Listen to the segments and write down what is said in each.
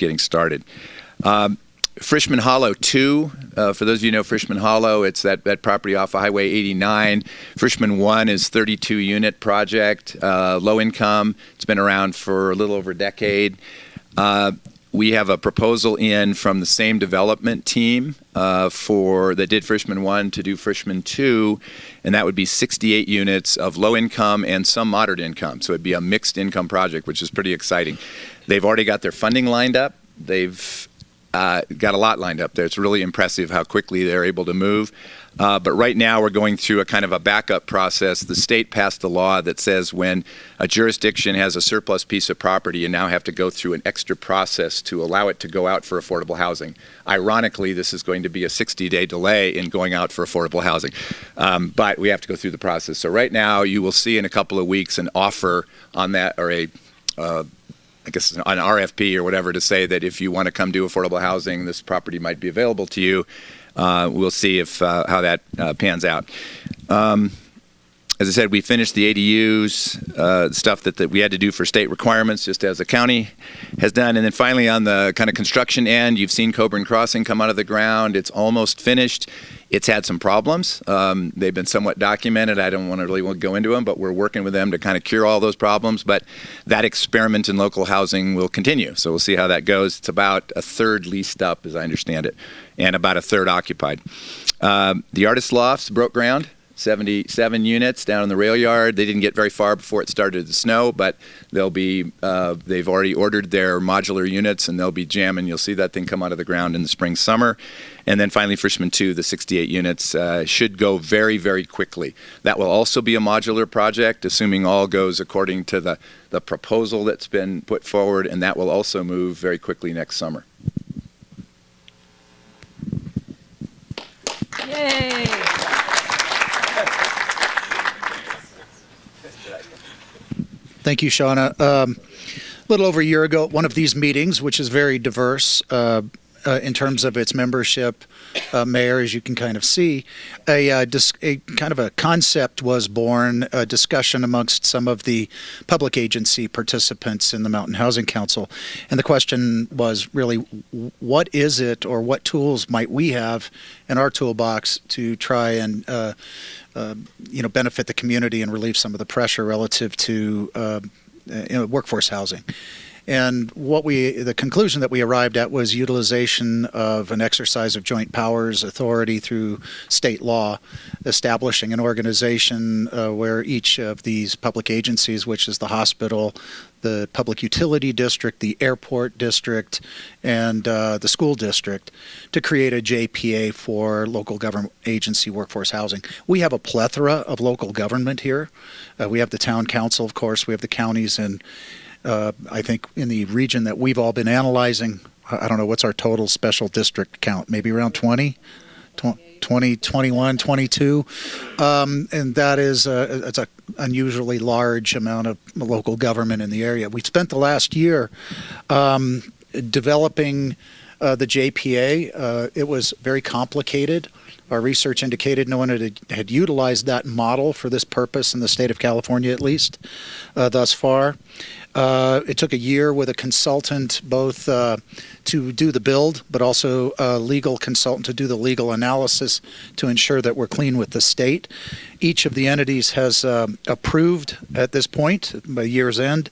getting started. Frischman Hollow 2, for those of you who know Frischman Hollow, it's that property off of Highway 89. Frischman 1 is 32-unit project, low income. It's been around for a little over a decade. We have a proposal in from the same development team that did Frischman 1 to do Frischman 2, and that would be 68 units of low income and some moderate income. So it'd be a mixed income project, which is pretty exciting. They've already got their funding lined up. They've got a lot lined up there. It's really impressive how quickly they're able to move. But right now we're going through a kind of a backup process. The state passed a law that says when a jurisdiction has a surplus piece of property, you now have to go through an extra process to allow it to go out for affordable housing. Ironically, this is going to be a 60-day delay in going out for affordable housing. But we have to go through the process. So right now you will see in a couple of weeks an offer on that, or I guess an RFP or whatever, to say that if you want to come do affordable housing, this property might be available to you. We'll see if how that pans out. As I said, we finished the ADUs, stuff that we had to do for state requirements, just as the county has done. And then finally, on the kind of construction end, you've seen Coburn Crossing come out of the ground. It's almost finished. It's had some problems. They've been somewhat documented. I don't really want to go into them, but we're working with them to kind of cure all those problems. But that experiment in local housing will continue. So we'll see how that goes. It's about a third leased up, as I understand it, and about a third occupied. The Artist Lofts broke ground. 77 units down in the rail yard. They didn't get very far before it started to snow, but they'll be, they've already ordered their modular units and they'll be jamming. You'll see that thing come out of the ground in the spring, summer. And then finally, Frischman 2, the 68 units, should go very, very quickly. That will also be a modular project, assuming all goes according to the proposal that's been put forward, and that will also move very quickly next summer. Yay! Thank you, Shauna. A little over a year ago, at one of these meetings, which is very diverse in terms of its membership, Mayor, as you can kind of see, a kind of a concept was born, a discussion amongst some of the public agency participants in the Mountain Housing Council. And the question was really, what is it, or what tools might we have in our toolbox to try and benefit the community and relieve some of the pressure relative to workforce housing. And the conclusion that we arrived at was utilization of an exercise of joint powers authority through state law, establishing an organization where each of these public agencies, which is the hospital, the public utility district, the airport district, and the school district, to create a JPA for local government agency workforce housing. We have a plethora of local government here. We have the town council, of course. We have the counties, and I think in the region that we've all been analyzing, I don't know, what's our total special district count? Maybe around 20, 21, 22. And that is it's an unusually large amount of local government in the area. We spent the last year developing the JPA. It was very complicated. Our research indicated no one had utilized that model for this purpose in the state of California, at least, thus far. It took a year with a consultant both to do the build, but also a legal consultant to do the legal analysis to ensure that we're clean with the state. Each of the entities has approved at this point, by year's end,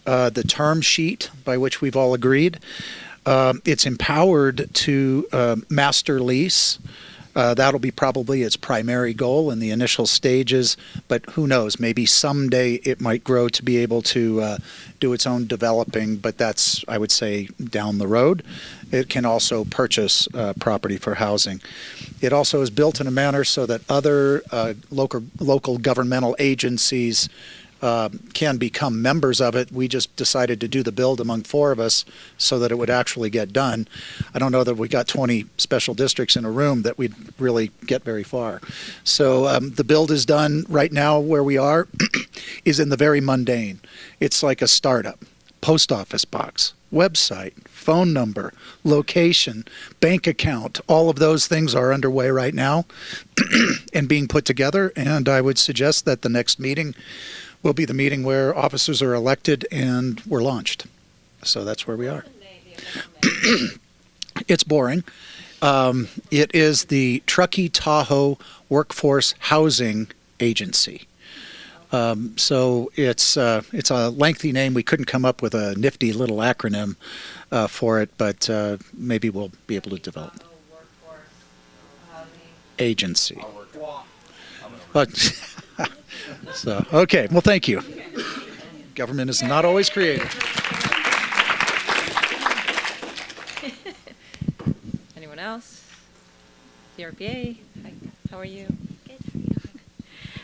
the term sheet by which we've all agreed. It's empowered to master lease. That'll be probably its primary goal in the initial stages, but who knows, maybe someday it might grow to be able to do its own developing, but that's, I would say, down the road. It can also purchase property for housing. It also is built in a manner so that other local governmental agencies can become members of it. We just decided to do the build among 4 of us so that it would actually get done. I don't know that we got 20 special districts in a room that we'd really get very far. So the build is done right now. Where we are is in the very mundane. It's like a startup. Post office box, website, phone number, location, bank account, all of those things are underway right now and being put together. And I would suggest that the next meeting will be the meeting where officers are elected and we're launched. So that's where we are. It's boring. It is the Truckee Tahoe Workforce Housing Agency. So it's a lengthy name. We couldn't come up with a nifty little acronym for it, but maybe we'll be able to develop. Agency. But so okay. Well, thank you. Government is not always creative. Anyone else? TRPA. Hi. How are you?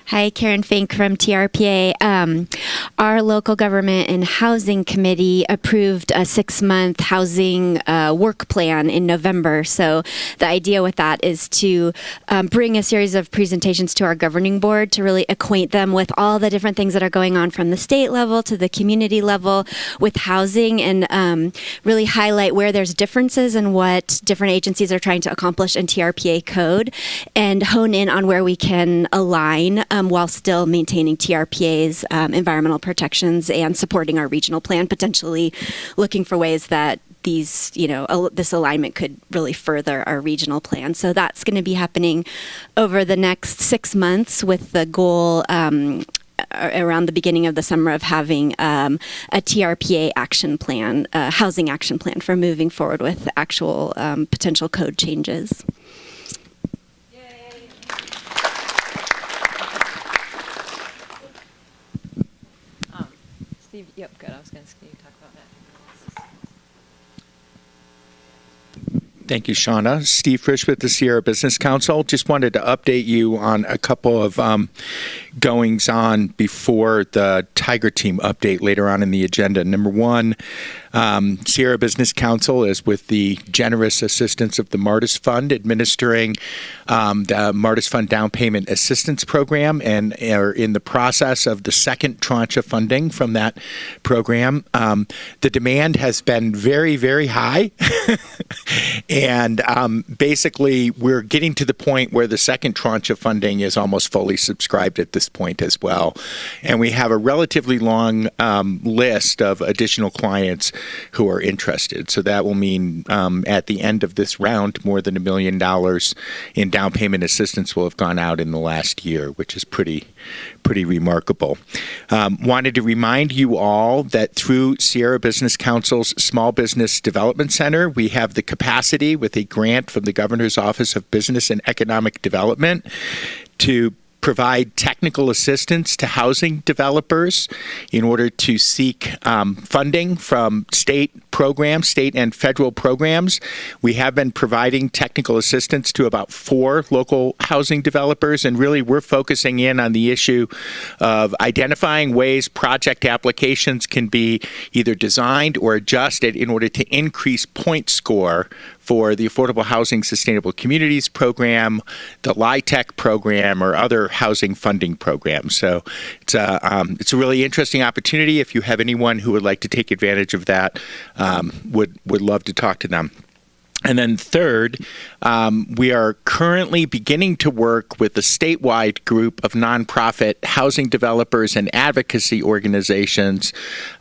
Hi, Karen Fink from TRPA. Our local government and housing committee approved a 6-month housing work plan in November. So the idea with that is to bring a series of presentations to our governing board to really acquaint them with all the different things that are going on from the state level to the community level with housing, and really highlight where there's differences and what different agencies are trying to accomplish in TRPA code, and hone in on where we can align while still maintaining TRPA's environmental protections and supporting our regional plan, potentially looking for ways that these, this alignment could really further our regional plan. So that's going to be happening over the next 6 months, with the goal around the beginning of the summer of having a TRPA action plan, housing action plan for moving forward with actual potential code changes. Steve, yep, good. I was going to talk about that. Thank you, Shauna. Steve Frisch with the Sierra Business Council. Just wanted to update you on a couple of goings on before the Tiger Team update later on in the agenda. Number one, Sierra Business Council is, with the generous assistance of the Martis Fund, administering the Martis Fund Down Payment Assistance Program, and are in the process of the second tranche of funding from that program. The demand has been very, very high. And basically, we're getting to the point where the second tranche of funding is almost fully subscribed at this point as well. And we have a relatively long list of additional clients who are interested. So that will mean at the end of this round, more than $1 million in down payment assistance will have gone out in the last year, which is pretty remarkable. Wanted to remind you all that through Sierra Business Council's Small Business Development Center, we have the capacity, with a grant from the Governor's Office of Business and Economic Development, to provide technical assistance to housing developers in order to seek funding from state and federal programs. We have been providing technical assistance to about 4 local housing developers, and really we're focusing in on the issue of identifying ways project applications can be either designed or adjusted in order to increase point score for the Affordable Housing Sustainable Communities program, the LIHTC program, or other housing funding programs. So it's a really interesting opportunity. If you have anyone who would like to take advantage of that, would love to talk to them. And then third, we are currently beginning to work with a statewide group of nonprofit housing developers and advocacy organizations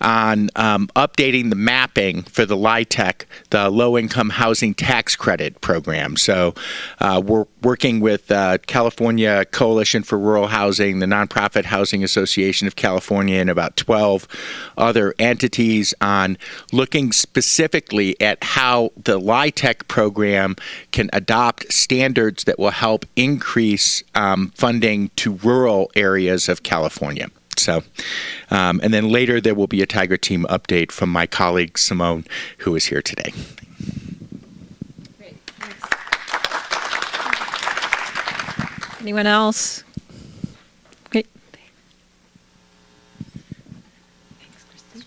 on updating the mapping for the LIHTC, the Low Income Housing Tax Credit Program. So we're working with California Coalition for Rural Housing, the Nonprofit Housing Association of California, and about 12 other entities on looking specifically at how the LIHTC program can adopt standards that will help increase funding to rural areas of California. So, and then later there will be a Tiger Team update from my colleague Simone, who is here today. Great. Thanks. Anyone else? Great. Thanks, Christine.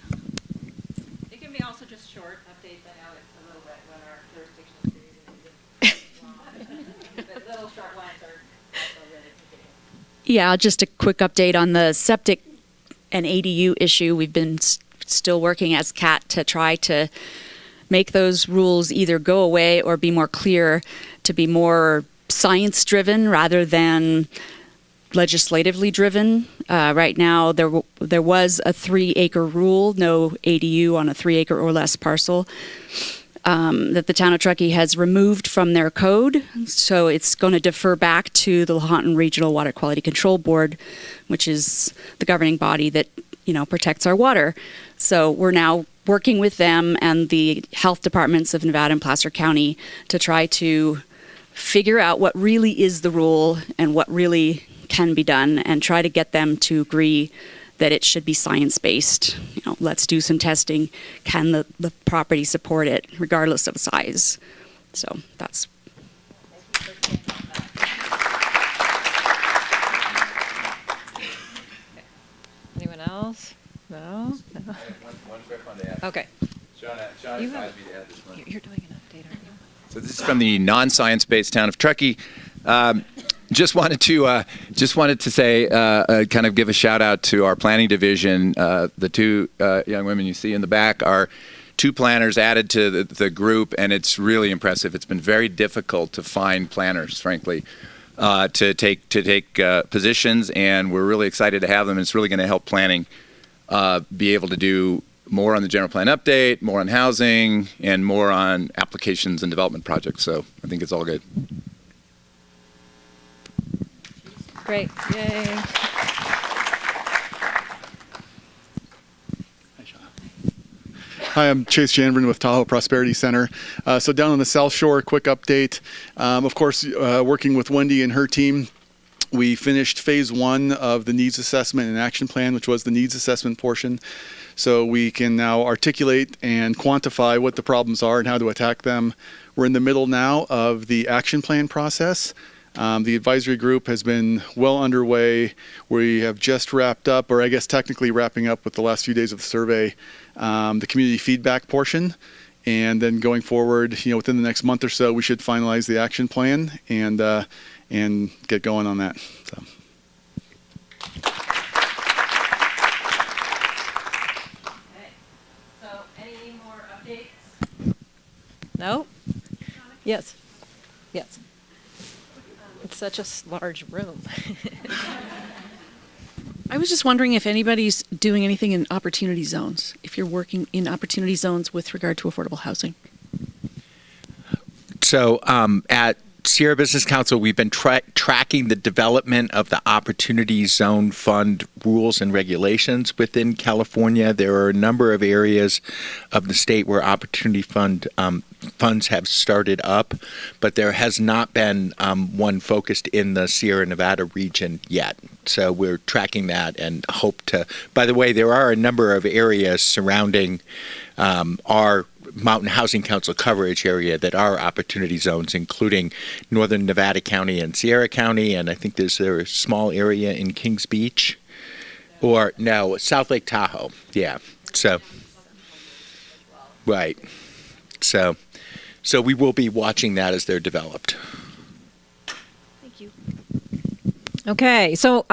It can be also just short updates. I know it's a little bit when our jurisdictional series is long, but little short ones are also really convenient. Yeah, just a quick update on the septic and ADU issue. We've been still working as CAT to try to make those rules either go away or be more clear, to be more science-driven rather than legislatively driven. Right now, there was a 3-acre rule, no ADU on a 3-acre or less parcel. that the town of Truckee has removed from their code. So it's going to defer back to the Lahontan Regional Water Quality Control Board, which is the governing body that, protects our water. So we're now working with them and the health departments of Nevada and Placer County to try to figure out what really is the rule and what really can be done, and try to get them to agree that it should be science-based. Let's do some testing. Can the property support it, regardless of size? So that's. Anyone else? No? One quick one to add. Okay. Shauna You advised me to add this one. You're doing an update, aren't you? So this is from the non-science-based town of Truckee. Just wanted to say, kind of give a shout out to our planning division. The two young women you see in the back are two planners added to the group, and it's really impressive. It's been very difficult to find planners, frankly, to take positions, and we're really excited to have them. It's really going to help planning be able to do more on the general plan update, more on housing, and more on applications and development projects. So I think it's all good. Great. Yay. Hi, I'm Chase Janvin with Tahoe Prosperity Center. So down on the South Shore, quick update. Of course, working with Wendy and her team, we finished phase 1 of the needs assessment and action plan, which was the needs assessment portion. So we can now articulate and quantify what the problems are and how to attack them. We're in the middle now of the action plan process. The advisory group has been well underway. We have just wrapped up, or I guess technically wrapping up with the last few days of the survey, the community feedback portion. And then going forward, within the next month or so, we should finalize the action plan and get going on that. So. So, any more updates? No? Yes. Yes. It's such a large room. I was just wondering if anybody's doing anything in opportunity zones, if you're working in opportunity zones with regard to affordable housing. So at Sierra Business Council, we've been tracking the development of the Opportunity Zone Fund rules and regulations within California. There are a number of areas of the state where Opportunity Fund funds have started up, but there has not been one focused in the Sierra Nevada region yet. So we're tracking that and hope to. By the way, there are a number of areas surrounding our Mountain Housing Council coverage area that are opportunity zones, including Northern Nevada County and Sierra County, and I think there's a small area in Kings Beach, or no, South Lake Tahoe. Yeah. So, right. So we will be watching that as they're developed. Thank you. Okay, so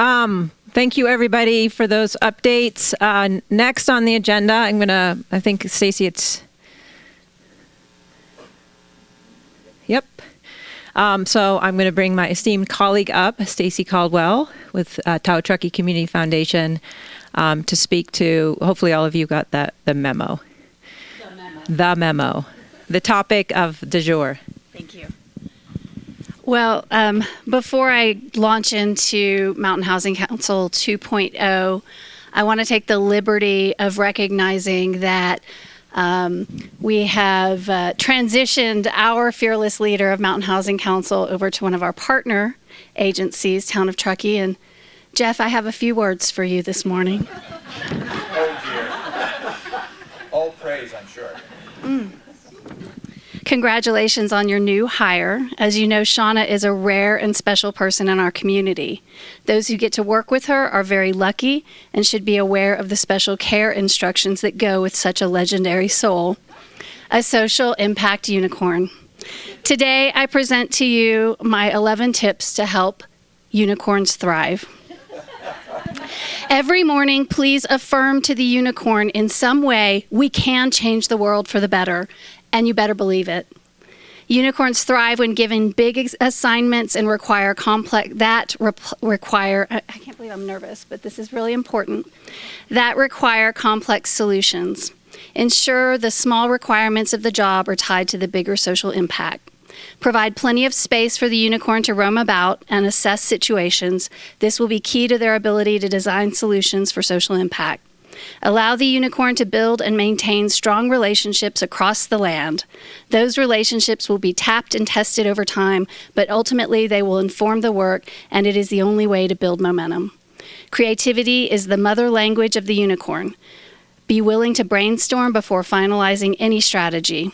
thank you everybody for those updates. Next on the agenda, I think Stacy, Yep. So I'm going to bring my esteemed colleague up, Stacy Caldwell with Tahoe Truckee Community Foundation, to speak to. Hopefully, all of you got the memo. The memo. The topic of du jour. Thank you. Well, before I launch into Mountain Housing Council 2.0, I want to take the liberty of recognizing that we have transitioned our fearless leader of Mountain Housing Council over to one of our partner agencies, Town of Truckee. And Jeff, I have a few words for you this morning. Oh dear. All praise, I'm sure. Congratulations on your new hire. As you know, Shauna is a rare and special person in our community. Those who get to work with her are very lucky and should be aware of the special care instructions that go with such a legendary soul, a social impact unicorn. Today, I present to you my 11 tips to help unicorns thrive. Every morning, please affirm to the unicorn in some way, we can change the world for the better. And you better believe it. Unicorns thrive when given big assignments and require complex, I can't believe I'm nervous, but this is really important, that require complex solutions. Ensure the small requirements of the job are tied to the bigger social impact. Provide plenty of space for the unicorn to roam about and assess situations. This will be key to their ability to design solutions for social impact. Allow the unicorn to build and maintain strong relationships across the land. Those relationships will be tapped and tested over time, but ultimately they will inform the work, and it is the only way to build momentum. Creativity is the mother language of the unicorn. Be willing to brainstorm before finalizing any strategy.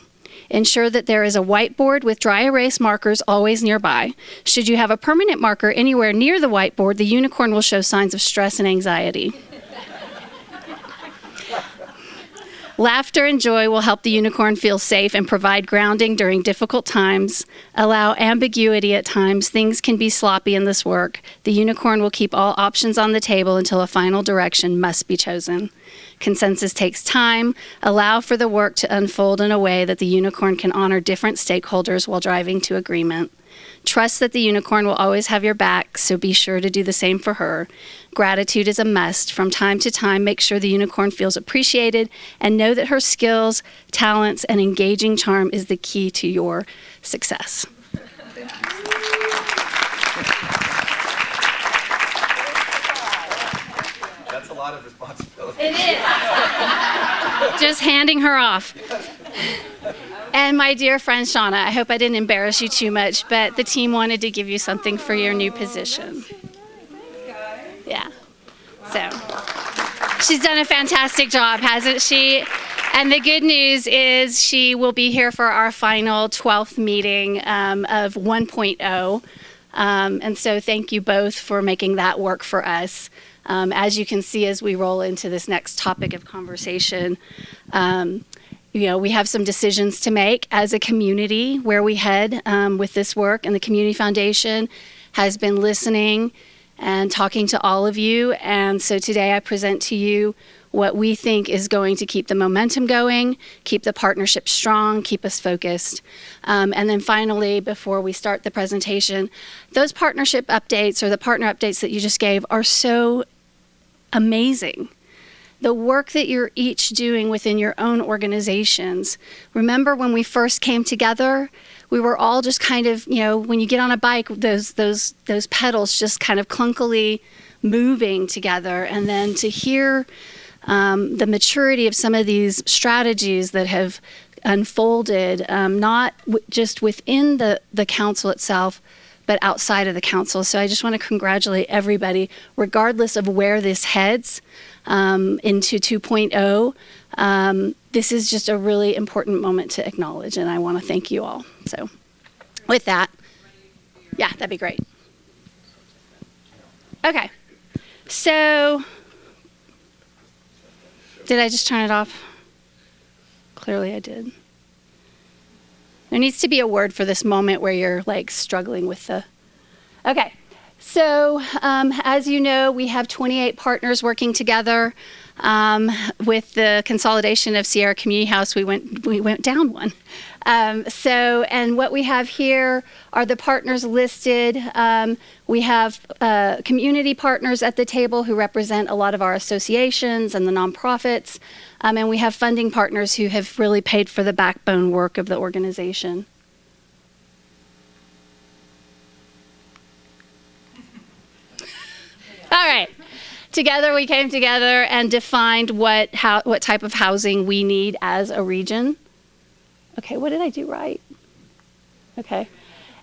Ensure that there is a whiteboard with dry erase markers always nearby. Should you have a permanent marker anywhere near the whiteboard, the unicorn will show signs of stress and anxiety. Laughter and joy will help the unicorn feel safe and provide grounding during difficult times. Allow ambiguity at times. Things can be sloppy in this work. The unicorn will keep all options on the table until a final direction must be chosen. Consensus takes time. Allow for the work to unfold in a way that the unicorn can honor different stakeholders while driving to agreement. Trust that the unicorn will always have your back, so be sure to do the same for her. Gratitude is a must. From time to time, make sure the unicorn feels appreciated and know that her skills, talents, and engaging charm is the key to your success. That's a lot of responsibility. It is. Just handing her off. And my dear friend Shauna, I hope I didn't embarrass you too much, but the team wanted to give you something for your new position. Yeah. So she's done a fantastic job, hasn't she? And the good news is she will be here for our final 12th meeting of 1.0. And so thank you both for making that work for us. As you can see, as we roll into this next topic of conversation, we have some decisions to make as a community where we head with this work, and the Community Foundation has been listening and talking to all of you. And so today I present to you what we think is going to keep the momentum going, keep the partnership strong, keep us focused. And then finally, before we start the presentation, those partnership updates or the partner updates that you just gave are so amazing. The work that you're each doing within your own organizations. Remember when we first came together, we were all just kind of, when you get on a bike, those pedals just kind of clunkily moving together. And then to hear the maturity of some of these strategies that have unfolded, not just within the council itself, but outside of the council. So I just want to congratulate everybody, regardless of where this heads into 2.0. This is just a really important moment to acknowledge, and I want to thank you all. So with that, yeah, that'd be great. Okay, so did I just turn it off? Clearly I did. There needs to be a word for this moment where you're like struggling with the, okay. So as you know, we have 28 partners working together. With the consolidation of Sierra Community House, we went down one. And what we have here are the partners listed. We have community partners at the table who represent a lot of our associations and the nonprofits. And we have funding partners who have really paid for the backbone work of the organization. All right. Together, we came together and defined what type of housing we need as a region. Okay, what did I do right? Okay.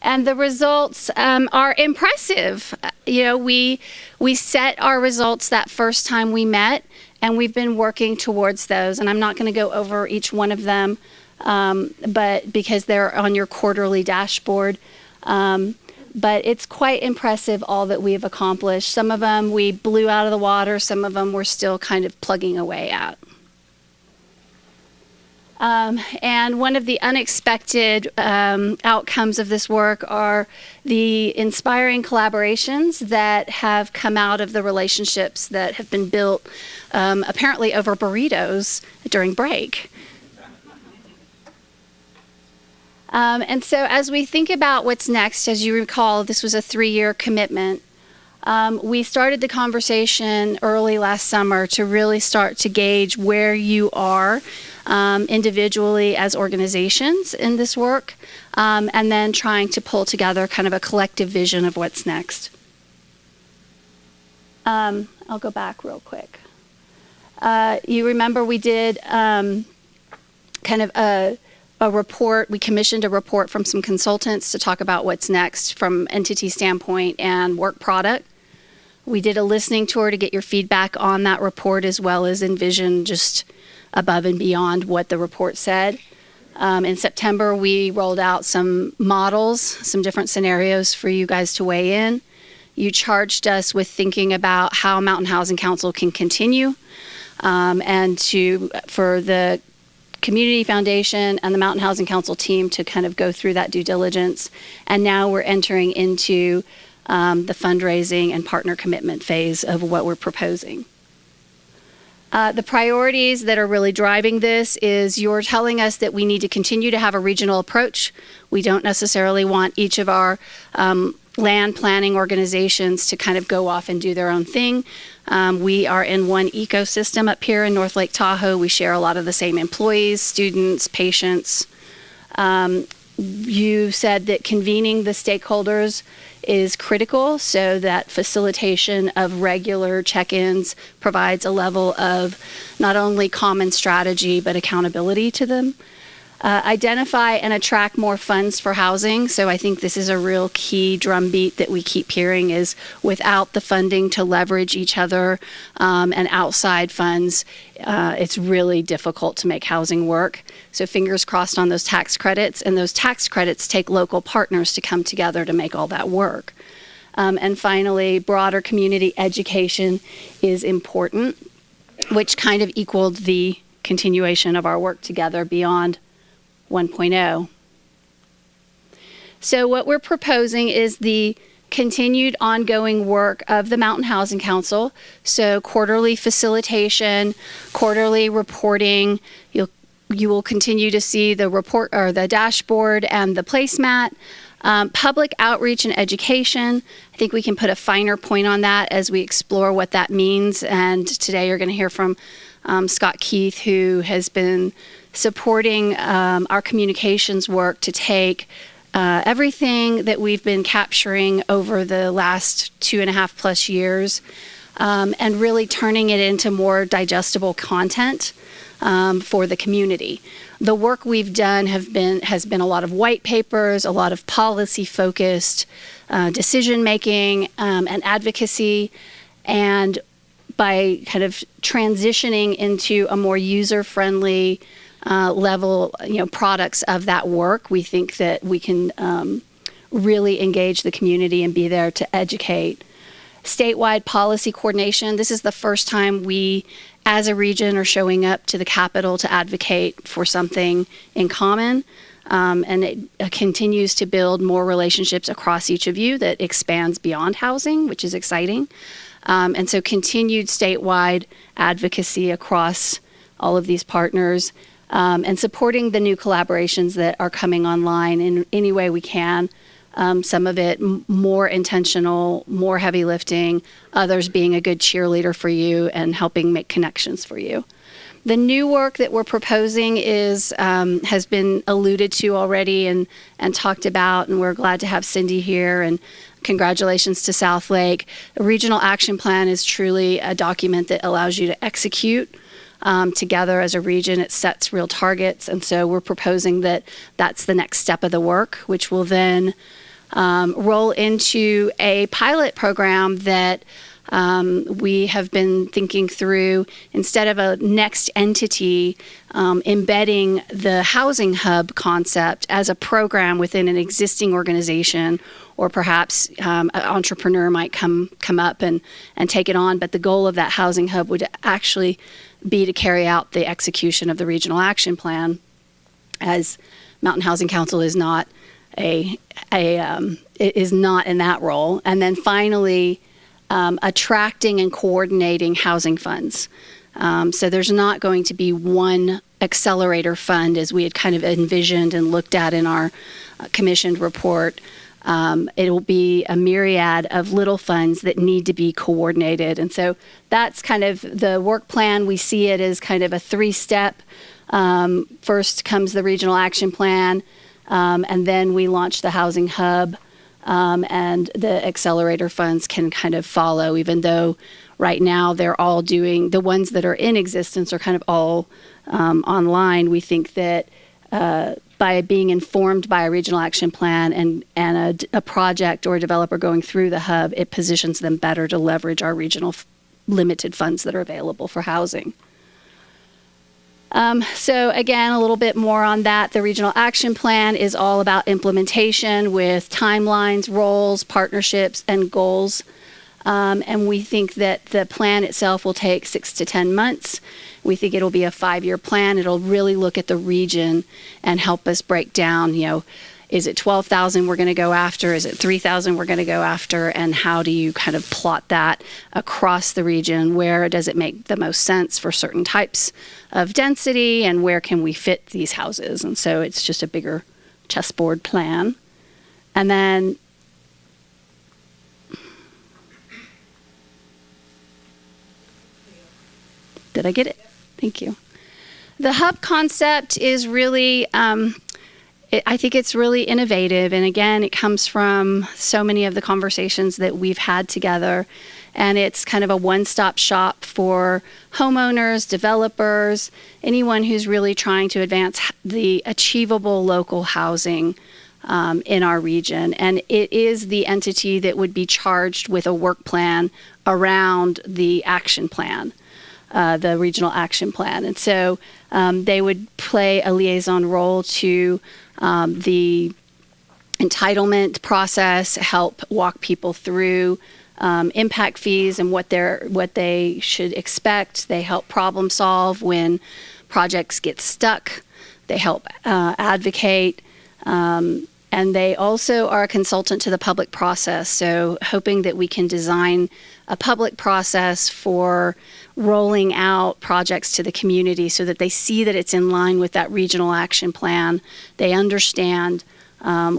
And the results are impressive. We set our results that first time we met, and we've been working towards those. And I'm not going to go over each one of them, but because they're on your quarterly dashboard. But it's quite impressive all that we've accomplished. Some of them we blew out of the water. Some of them we're still kind of plugging away at. And one of the unexpected outcomes of this work are the inspiring collaborations that have come out of the relationships that have been built apparently over burritos during break. And so as we think about what's next, as you recall, this was a 3-year commitment. We started the conversation early last summer to really start to gauge where you are individually as organizations in this work, and then trying to pull together kind of a collective vision of what's next. I'll go back real quick. You remember we did kind of a report. We commissioned a report from some consultants to talk about what's next from entity standpoint and work product. We did a listening tour to get your feedback on that report, as well as envision just above and beyond what the report said. In September, we rolled out some models, some different scenarios for you guys to weigh in. You charged us with thinking about how Mountain Housing Council can continue, and for the Community Foundation and the Mountain Housing Council team to kind of go through that due diligence. And now we're entering into the fundraising and partner commitment phase of what we're proposing. The priorities that are really driving this is you're telling us that we need to continue to have a regional approach. We don't necessarily want each of our land planning organizations to kind of go off and do their own thing. We are in one ecosystem up here in North Lake Tahoe. We share a lot of the same employees, students, patients. You said that convening the stakeholders is critical, so that facilitation of regular check-ins provides a level of not only common strategy but accountability to them. Identify and attract more funds for housing. So I think this is a real key drumbeat that we keep hearing is without the funding to leverage each other and outside funds, it's really difficult to make housing work. So fingers crossed on those tax credits, and those tax credits take local partners to come together to make all that work. And finally, broader community education is important, which kind of equaled the continuation of our work together beyond 1.0. So what we're proposing is the continued ongoing work of the Mountain Housing Council. So quarterly facilitation, quarterly reporting. You will continue to see the report or the dashboard and the placemat. Public outreach and education. I think we can put a finer point on that as we explore what that means. And today you're going to hear from Scott Keith, who has been supporting our communications work to take everything that we've been capturing over the last 2.5+ years and really turning it into more digestible content for the community. The work we've done has been a lot of white papers, a lot of policy focused decision making and advocacy, and by kind of transitioning into a more user friendly level, products of that work, we think that we can really engage the community and be there to educate. Statewide policy coordination. This is the first time we, as a region, are showing up to the Capitol to advocate for something in common. And it continues to build more relationships across each of you that expands beyond housing, which is exciting. And so continued statewide advocacy across all of these partners. And supporting the new collaborations that are coming online in any way we can. Some of it more intentional, more heavy lifting, others being a good cheerleader for you and helping make connections for you. The new work that we're proposing has been alluded to already and talked about, and we're glad to have Cindy here, and congratulations to South Lake. A regional action plan is truly a document that allows you to execute together as a region. It sets real targets, and so we're proposing that that's the next step of the work, which will then roll into a pilot program that we have been thinking through. Instead of a next entity, embedding the housing hub concept as a program within an existing organization, or perhaps an entrepreneur might come up and take it on. But the goal of that housing hub would actually be to carry out the execution of the regional action plan, as Mountain Housing Council is not it is not in that role. And then finally, attracting and coordinating housing funds. So there's not going to be one accelerator fund as we had kind of envisioned and looked at in our commissioned report. It will be a myriad of little funds that need to be coordinated. And so that's kind of the work plan. We see it as kind of a 3-step. First comes the regional action plan, and then we launch the housing hub, and the accelerator funds can kind of follow, even though right now they're all doing, the ones that are in existence are kind of all online. We think that by being informed by a regional action plan and a project or a developer going through the hub, it positions them better to leverage our regional limited funds that are available for housing. So again, a little bit more on that. The regional action plan is all about implementation with timelines, roles, partnerships, and goals. And we think that the plan itself will take 6 to 10 months. We think it'll be a 5-year plan. It'll really look at the region and help us break down, is it 12,000 we're going to go after? Is it 3,000 we're going to go after? And how do you kind of plot that across the region? Where does it make the most sense for certain types of density, and where can we fit these houses? And so it's just a bigger chessboard plan. And then did I get it? Thank you. The hub concept is really, I think it's really innovative. And again, it comes from so many of the conversations that we've had together. And it's kind of a one-stop shop for homeowners, developers, anyone who's really trying to advance the achievable local housing in our region. And it is the entity that would be charged with a work plan around the action plan. The regional action plan. And so they would play a liaison role to the entitlement process, help walk people through impact fees and what they should expect. They help problem solve when projects get stuck. They help advocate. And they also are a consultant to the public process. So hoping that we can design a public process for rolling out projects to the community so that they see that it's in line with that regional action plan. They understand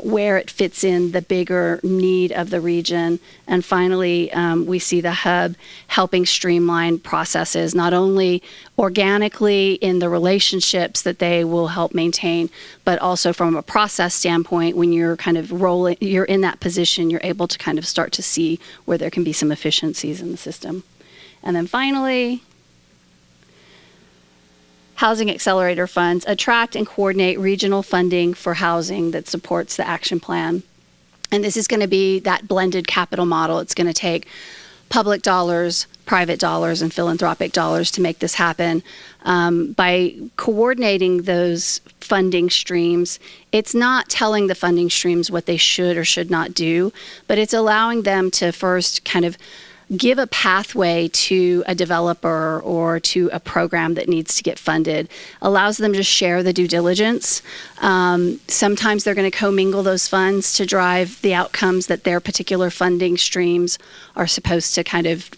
where it fits in the bigger need of the region. And finally, we see the hub helping streamline processes, not only organically in the relationships that they will help maintain, but also from a process standpoint. When you're kind of you're in that position, you're able to kind of start to see where there can be some efficiencies in the system. And then finally, housing accelerator funds attract and coordinate regional funding for housing that supports the action plan. And this is going to be that blended capital model. It's going to take public dollars, private dollars, and philanthropic dollars to make this happen. By coordinating those funding streams, it's not telling the funding streams what they should or should not do, but it's allowing them to first kind of give a pathway to a developer or to a program that needs to get funded, allows them to share the due diligence. Sometimes they're going to commingle those funds to drive the outcomes that their particular funding streams are supposed to kind of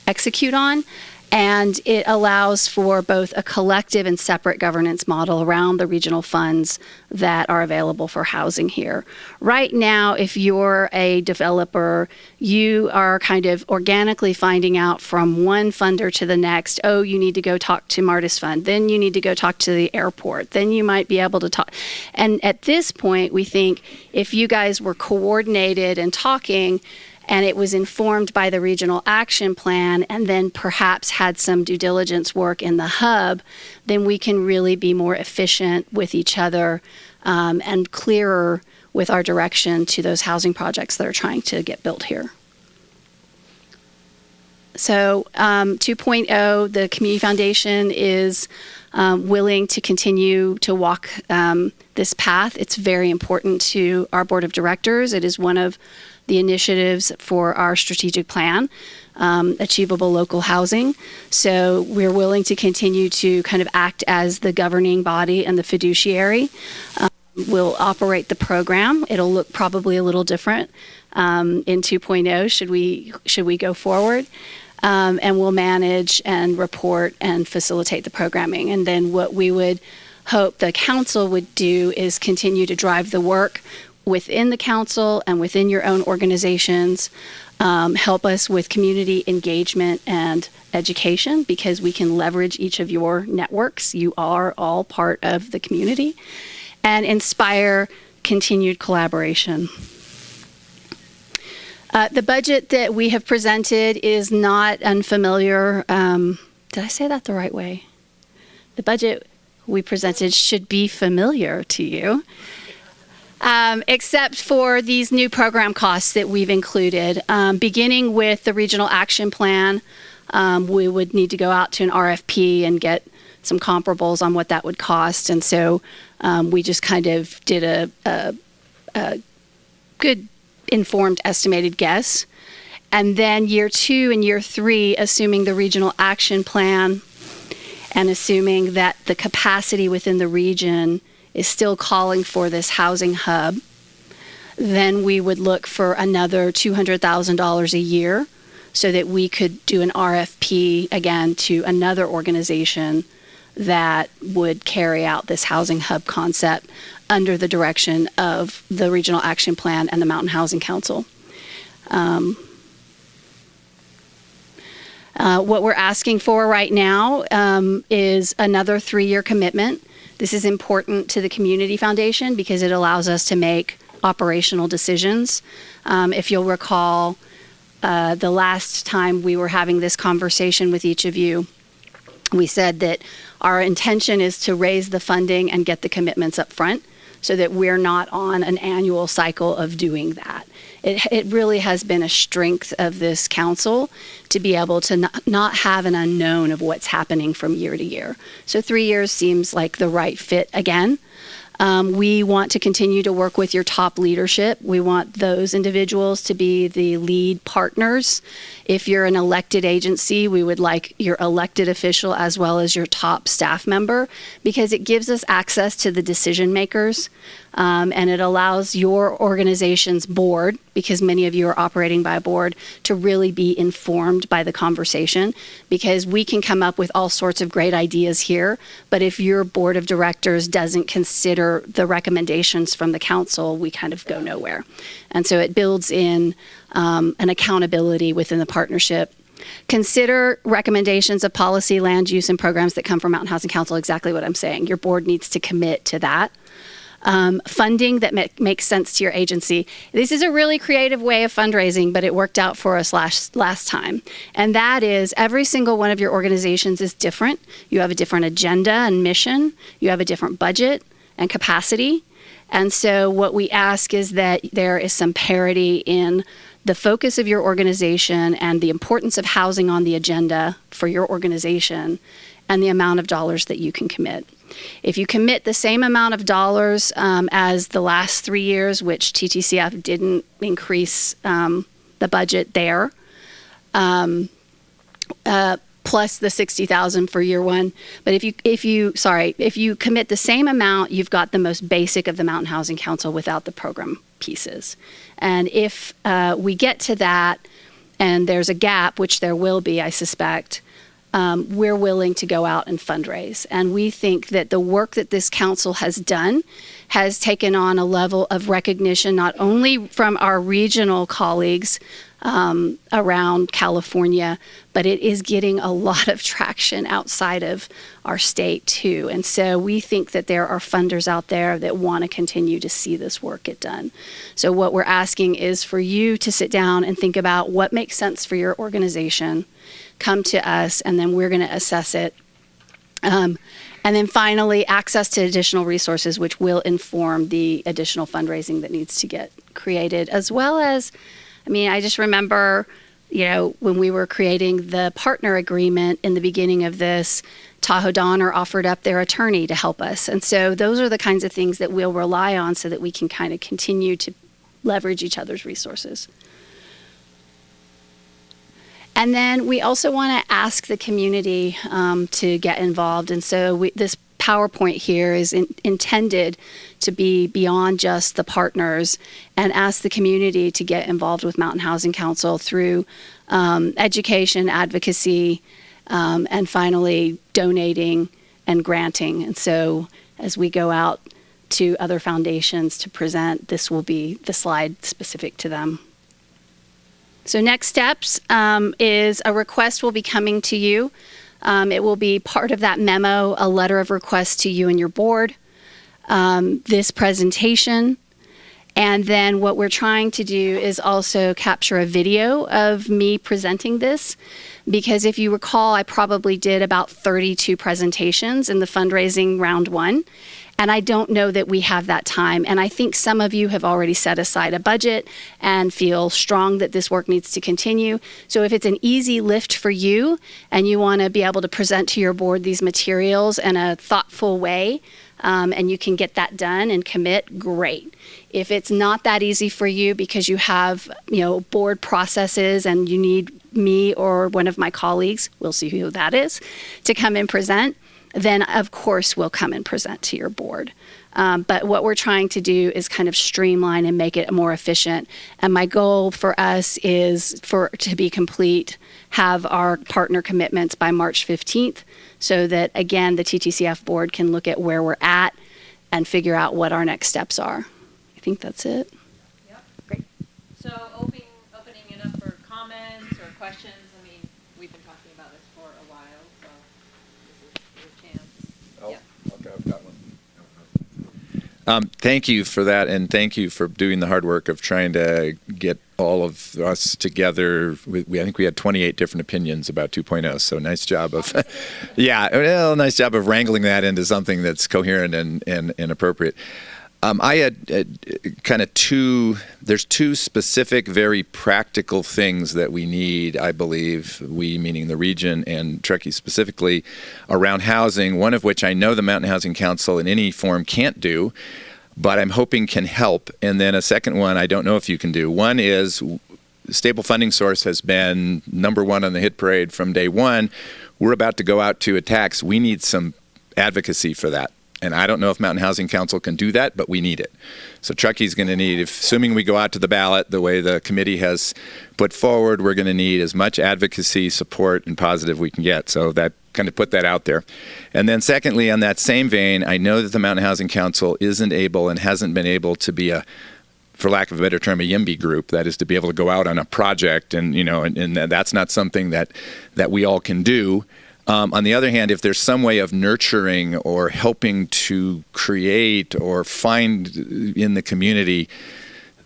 execute on. And it allows for both a collective and separate governance model around the regional funds that are available for housing here. Right now, if you're a developer, you are kind of organically finding out from one funder to the next, oh, you need to go talk to Martis Fund, then you need to go talk to the airport, then you might be able to talk. And at this point, we think if you guys were coordinated and talking, and it was informed by the regional action plan, and then perhaps had some due diligence work in the hub, then we can really be more efficient with each other and clearer with our direction to those housing projects that are trying to get built here. So 2.0, the Community Foundation is willing to continue to walk this path. It's very important to our board of directors. It is one of the initiatives for our strategic plan, achievable local housing. So we're willing to continue to kind of act as the governing body and the fiduciary. We'll operate the program. It'll look probably a little different in 2.0 should we go forward. And we'll manage and report and facilitate the programming. And then what we would hope the council would do is continue to drive the work within the council and within your own organizations. Help us with community engagement and education, because we can leverage each of your networks. You are all part of the community, and inspire continued collaboration. The budget that we have presented is not unfamiliar. Did I say that the right way? The budget we presented should be familiar to you. Except for these new program costs that we've included. Beginning with the regional action plan, we would need to go out to an RFP and get some comparables on what that would cost. And so we just kind of did a good informed estimated guess. And then year 2 and year 3, assuming the regional action plan and assuming that the capacity within the region is still calling for this housing hub, then we would look for another $200,000 a year so that we could do an RFP again to another organization that would carry out this housing hub concept under the direction of the Regional Action Plan and the Mountain Housing Council. What we're asking for right now is another 3-year commitment. This is important to the Community Foundation because it allows us to make operational decisions. If you'll recall, the last time we were having this conversation with each of you, we said that our intention is to raise the funding and get the commitments up front so that we're not on an annual cycle of doing that. It really has been a strength of this council to be able to not have an unknown of what's happening from year to year. So 3 years seems like the right fit again. We want to continue to work with your top leadership. We want those individuals to be the lead partners. If you're an elected agency, we would like your elected official as well as your top staff member, because it gives us access to the decision makers, and it allows your organization's board, because many of you are operating by a board, to really be informed by the conversation, because we can come up with all sorts of great ideas here, but if your board of directors doesn't consider the recommendations from the council, we kind of go nowhere. And so it builds in an accountability within the partnership. Consider recommendations of policy, land use, and programs that come from Mountain Housing Council. Exactly what I'm saying. Your board needs to commit to that. Funding that makes sense to your agency. This is a really creative way of fundraising, but it worked out for us last time. And that is, every single one of your organizations is different. You have a different agenda and mission. You have a different budget and capacity. And so what we ask is that there is some parity in the focus of your organization and the importance of housing on the agenda for your organization and the amount of dollars that you can commit. If you commit the same amount of dollars as the last 3 years, which TTCF didn't increase the budget there, plus the $60,000 for year 1. But if you commit the same amount, you've got the most basic of the Mountain Housing Council without the program pieces. And if we get to that and there's a gap, which there will be, I suspect, we're willing to go out and fundraise. And we think that the work that this council has done has taken on a level of recognition, not only from our regional colleagues around California, but it is getting a lot of traction outside of our state too. And so we think that there are funders out there that want to continue to see this work get done. So what we're asking is for you to sit down and think about what makes sense for your organization, come to us, and then we're going to assess it. And then finally, access to additional resources, which will inform the additional fundraising that needs to get created, as well as, I just remember, when we were creating the partner agreement in the beginning of this, Tahoe Donner offered up their attorney to help us. And so those are the kinds of things that we'll rely on so that we can kind of continue to leverage each other's resources. And then we also want to ask the community to get involved. And so this PowerPoint here is intended to be beyond just the partners, and ask the community to get involved with Mountain Housing Council through education, advocacy, and finally donating and granting. And so as we go out to other foundations to present, this will be the slide specific to them. So next steps is a request will be coming to you. It will be part of that memo, a letter of request to you and your board, this presentation. And then what we're trying to do is also capture a video of me presenting this, because if you recall, I probably did about 32 presentations in the fundraising round one. And I don't know that we have that time. And I think some of you have already set aside a budget and feel strong that this work needs to continue. So if it's an easy lift for you and you want to be able to present to your board these materials in a thoughtful way, and you can get that done and commit, great. If it's not that easy for you because you have, board processes and you need me or one of my colleagues, we'll see who that is, to come and present, then of course we'll come and present to your board. But what we're trying to do is kind of streamline and make it more efficient. And my goal for us is to be complete, have our partner commitments by March 15th, so that, again, the TTCF board can look at where we're at and figure out what our next steps are. I think that's it. Yep. Great. So opening it up for comments or questions. I mean, we've been talking about this for a while, so this is your chance. Yep. Okay, I've got one. Thank you for that, and thank you for doing the hard work of trying to get all of us together. I think we had 28 different opinions about 2.0, so nice job of, nice job of wrangling that into something that's coherent and appropriate. I had there's two specific, very practical things that we need, I believe, we meaning the region and Truckee specifically, around housing, one of which I know the Mountain Housing Council in any form can't do, but I'm hoping can help. And then a second one I don't know if you can do. One is stable funding source has been number one on the hit parade from day one. We're about to go out to a tax. We need some advocacy for that. And I don't know if Mountain Housing Council can do that, but we need it. So Truckee's going to need, assuming we go out to the ballot the way the committee has put forward, we're going to need as much advocacy, support, and positive we can get. So that kind of put that out there. And then secondly, on that same vein, I know that the Mountain Housing Council isn't able and hasn't been able to be for lack of a better term, a YIMBY group. That is to be able to go out on a project, and that's not something that we all can do. On the other hand, if there's some way of nurturing or helping to create or find in the community,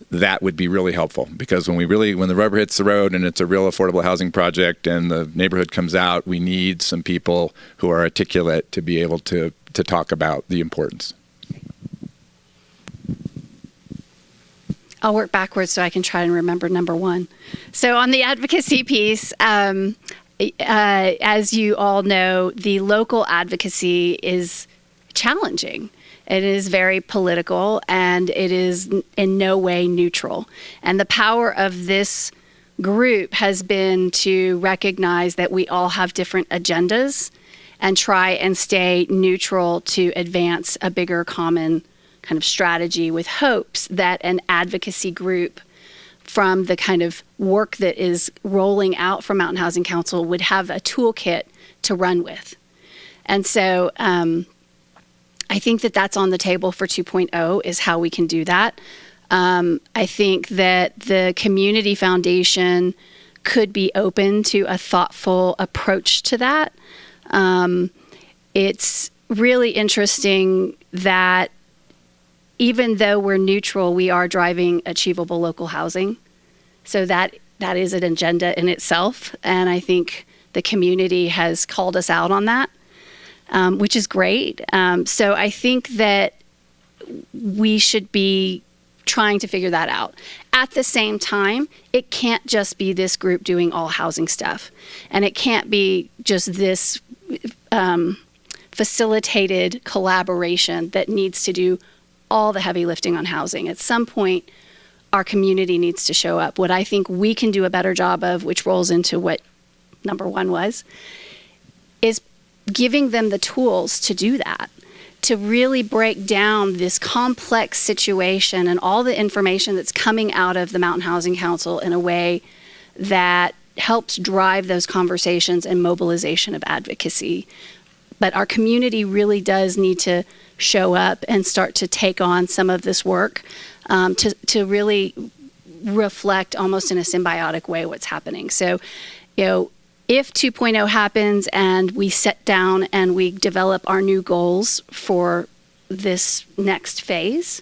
that would be really helpful. Because when the rubber hits the road and it's a real affordable housing project and the neighborhood comes out, we need some people who are articulate to be able to talk about the importance. I'll work backwards so I can try and remember number one. So on the advocacy piece, as you all know, the local advocacy is challenging. It is very political, and it is in no way neutral. And the power of this group has been to recognize that we all have different agendas and try and stay neutral to advance a bigger common kind of strategy, with hopes that an advocacy group from the kind of work that is rolling out from Mountain Housing Council would have a toolkit to run with. And so I think that that's on the table for 2.0, is how we can do that. I think that the Community Foundation could be open to a thoughtful approach to that. It's really interesting that even though we're neutral, we are driving achievable local housing. So that is an agenda in itself. And I think the community has called us out on that, which is great. So I think that we should be trying to figure that out. At the same time, it can't just be this group doing all housing stuff. And it can't be just this facilitated collaboration that needs to do all the heavy lifting on housing. At some point, our community needs to show up. What I think we can do a better job of, which rolls into what number one was, is giving them the tools to do that, to really break down this complex situation and all the information that's coming out of the Mountain Housing Council in a way that helps drive those conversations and mobilization of advocacy But our community really does need to show up and start to take on some of this work to really reflect almost in a symbiotic way what's happening. So, if 2.0 happens and we sit down and we develop our new goals for this next phase,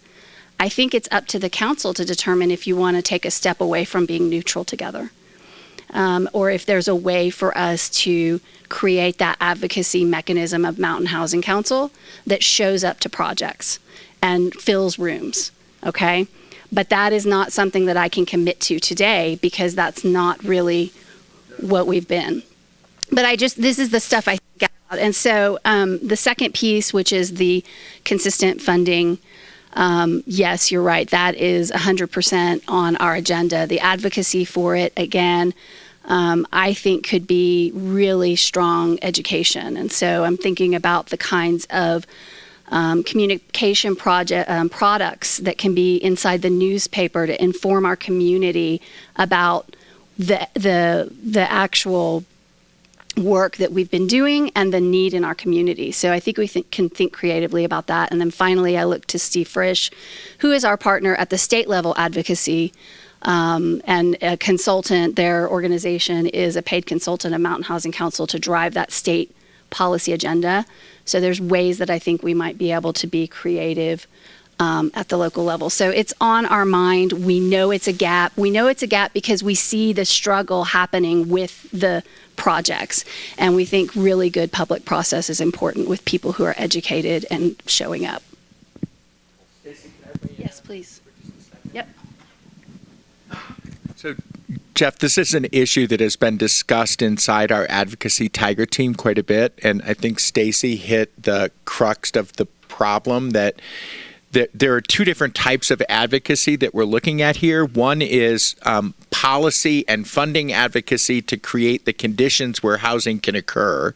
I think it's up to the council to determine if you want to take a step away from being neutral together. Or if there's a way for us to create that advocacy mechanism of Mountain Housing Council that shows up to projects and fills rooms, okay? But that is not something that I can commit to today because that's not really what we've been. But this is the stuff I think about. And so the second piece, which is the consistent funding, yes, you're right. That is 100% on our agenda. The advocacy for it, again, I think could be really strong education. And so I'm thinking about the kinds of communication products that can be inside the newspaper to inform our community about the actual work that we've been doing and the need in our community. So I think we can think creatively about that. And then finally, I look to Steve Frisch, who is our partner at the state level advocacy and a consultant. Their organization is a paid consultant of Mountain Housing Council to drive that state policy agenda. So there's ways that I think we might be able to be creative at the local level. So it's on our mind. We know it's a gap. We know it's a gap because we see the struggle happening with the projects. And we think really good public process is important with people who are educated and showing up. Yes, please. Yep. So, Jeff, this is an issue that has been discussed inside our advocacy Tiger team quite a bit. And I think Stacy hit the crux of the problem that there are two different types of advocacy that we're looking at here. One is policy and funding advocacy to create the conditions where housing can occur,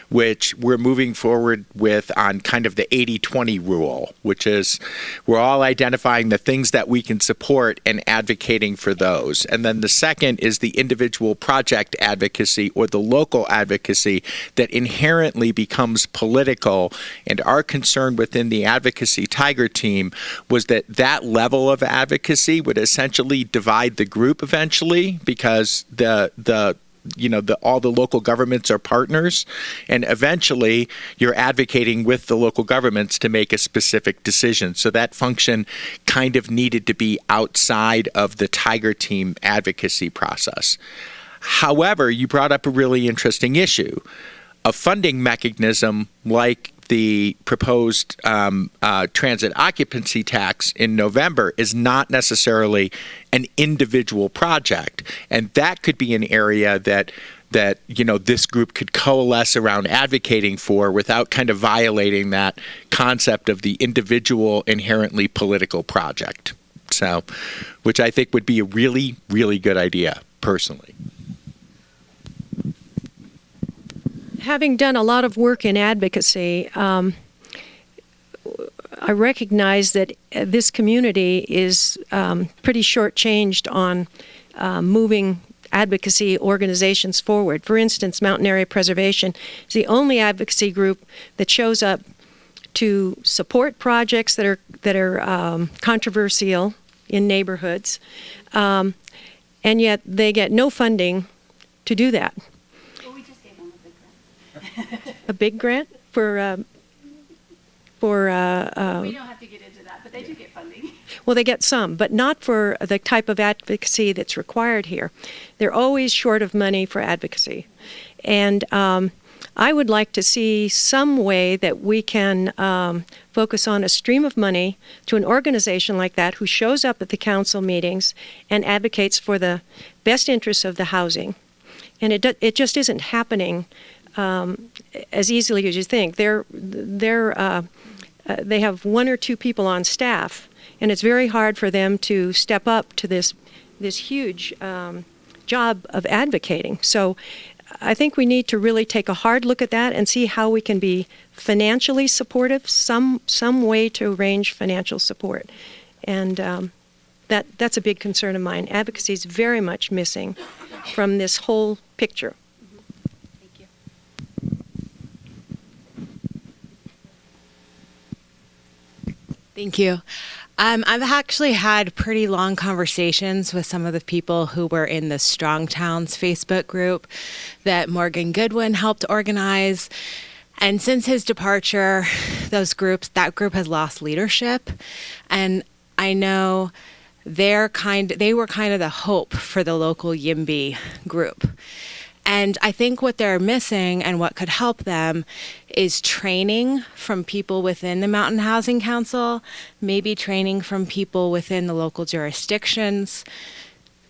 which we're moving forward with on kind of the 80-20 rule, which is we're all identifying the things that we can support and advocating for those. And then the second is the individual project advocacy or the local advocacy that inherently becomes political. And our concern within the advocacy Tiger team was that that level of advocacy would essentially divide the group eventually because all the local governments are partners, and eventually you're advocating with the local governments to make a specific decision. So that function kind of needed to be outside of the Tiger team advocacy process. However, you brought up a really interesting issue. A funding mechanism like the proposed transit occupancy tax in November is not necessarily an individual project. And that could be an area that this group could coalesce around advocating for without kind of violating that concept of the individual inherently political project. So, which I think would be a really, really good idea, personally. Having done a lot of work in advocacy, I recognize that this community is pretty shortchanged on moving advocacy organizations forward. For instance, Mountain Area Preservation is the only advocacy group that shows up to support projects that are controversial in neighborhoods, and yet they get no funding to do that. A big grant for we don't have to get into that, but they do get funding. Well, they get some, but not for the type of advocacy that's required here. They're always short of money for advocacy. And I would like to see some way that we can focus on a stream of money to an organization like that who shows up at the council meetings and advocates for the best interests of the housing. And it just isn't happening as easily as you think. They have one or two people on staff, and it's very hard for them to step up to this huge job of advocating. So I think we need to really take a hard look at that and see how we can be financially supportive, some way to arrange financial support. And that's a big concern of mine. Advocacy is very much missing from this whole picture. Thank you. I've actually had pretty long conversations with some of the people who were in the Strong Towns Facebook group that Morgan Goodwin helped organize. And since his departure, that group has lost leadership. And I know they were kind of the hope for the local YIMBY group. And I think what they're missing and what could help them is training from people within the Mountain Housing Council, maybe training from people within the local jurisdictions,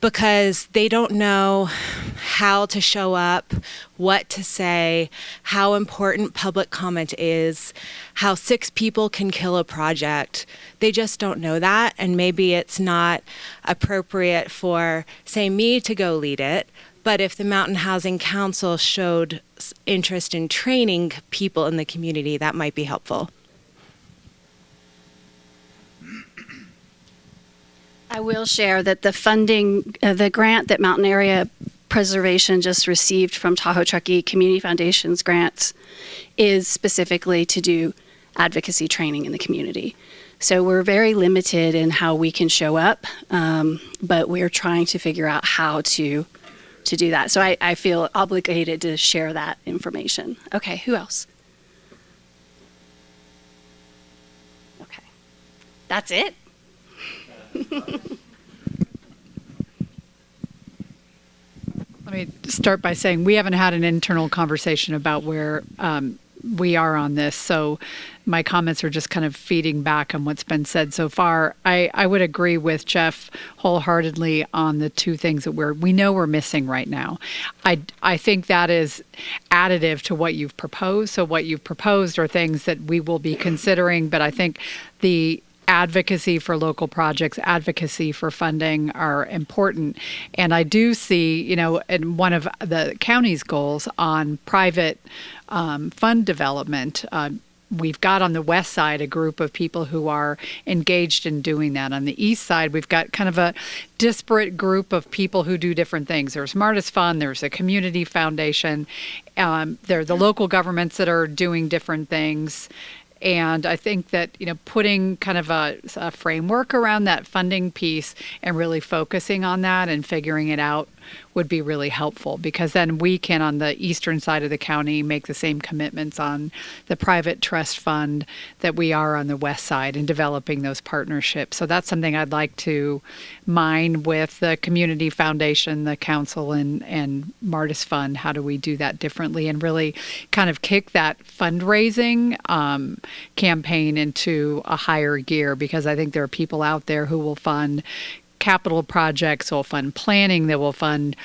because they don't know how to show up, what to say, how important public comment is, how 6 people can kill a project. They just don't know that, and maybe it's not appropriate for, say, me to go lead it. But if the Mountain Housing Council showed interest in training people in the community, that might be helpful. I will share that the funding, the grant that Mountain Area Preservation just received from Tahoe Truckee Community Foundation's grants is specifically to do advocacy training in the community. So we're very limited in how we can show up, but we're trying to figure out how to do that. So I feel obligated to share that information. Okay, who else? Okay, that's it? Let me start by saying we haven't had an internal conversation about where we are on this, so my comments are just kind of feeding back on what's been said so far. I would agree with Jeff wholeheartedly on the 2 things that we know we're missing right now. I think that is additive to what you've proposed. So what you've proposed are things that we will be considering, but I think the advocacy for local projects, advocacy for funding are important. And I do see, in one of the county's goals on private fund development, we've got on the west side a group of people who are engaged in doing that. On the east side, we've got kind of a disparate group of people who do different things. There's Martis Fund, there's a community foundation, there are the local governments that are doing different things. And I think that, putting kind of a framework around that funding piece and really focusing on that and figuring it out would be really helpful, because then we can, on the eastern side of the county, make the same commitments on the private trust fund that we are on the west side in developing those partnerships. So that's something I'd like to mine with the community foundation, the council, and Martis Fund. How do we do that differently and really kind of kick that fundraising campaign into a higher gear? Because I think there are people out there who will fund capital projects, will fund planning, that will fund,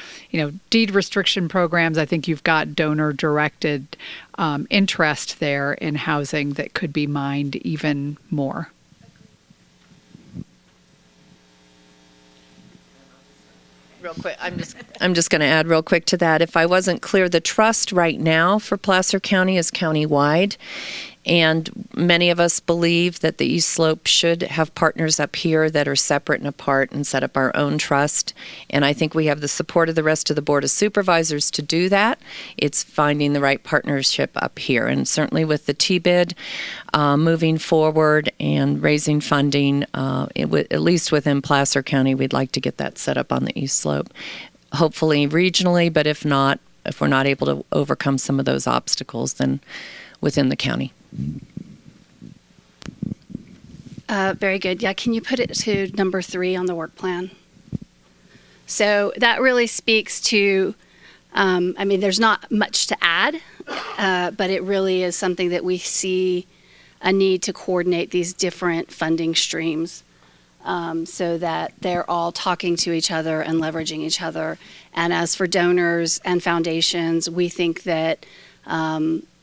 deed restriction programs. I think you've got donor-directed interest there in housing that could be mined even more. Real quick, I'm just going to add real quick to that. If I wasn't clear, the trust right now for Placer County is county-wide. And many of us believe that the East Slope should have partners up here that are separate and apart and set up our own trust. And I think we have the support of the rest of the Board of Supervisors to do that. It's finding the right partnership up here. And certainly with the T-bid moving forward and raising funding, at least within Placer County, we'd like to get that set up on the East Slope. Hopefully regionally, but if not, if we're not able to overcome some of those obstacles, then within the county. Very good. Yeah, can you put it to number 3 on the work plan? So that really speaks to, there's not much to add, but it really is something that we see a need to coordinate these different funding streams so that they're all talking to each other and leveraging each other. And as for donors and foundations, we think that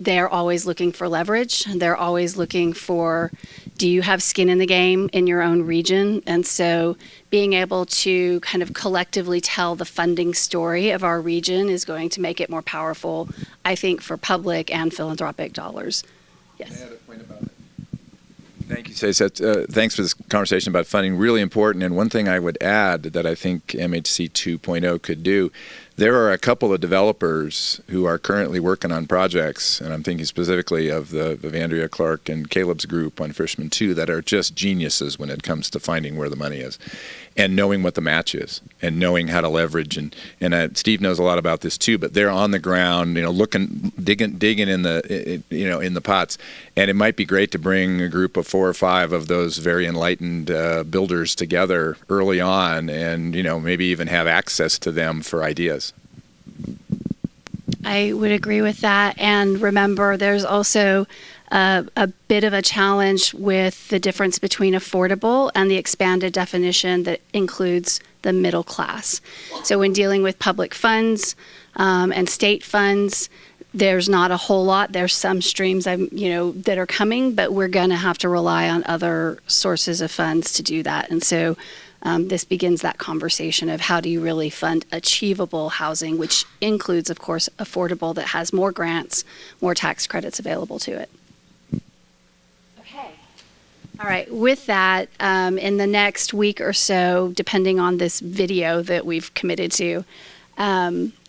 they're always looking for leverage. They're always looking for, do you have skin in the game in your own region? And so being able to kind of collectively tell the funding story of our region is going to make it more powerful, I think, for public and philanthropic dollars. Yes. I had a point about it. Thank you, Stacey. Thanks for this conversation about funding. Really important. And one thing I would add that I think MHC 2.0 could do, there are a couple of developers who are currently working on projects, and I'm thinking specifically of Andrea Clark and Caleb's group on Freshman 2 that are just geniuses when it comes to finding where the money is and knowing what the match is and knowing how to leverage. And Steve knows a lot about this too, but they're on the ground, looking, digging in the, in the pots. And it might be great to bring a group of 4 or 5 of those very enlightened builders together early on and, maybe even have access to them for ideas. I would agree with that. And remember, there's also a bit of a challenge with the difference between affordable and the expanded definition that includes the middle class. So when dealing with public funds and state funds, there's not a whole lot. There's some streams that are coming, but we're going to have to rely on other sources of funds to do that. And so this begins that conversation of how do you really fund achievable housing, which includes, of course, affordable that has more grants, more tax credits available to it. Okay. All right. With that, in the next week or so, depending on this video that we've committed to,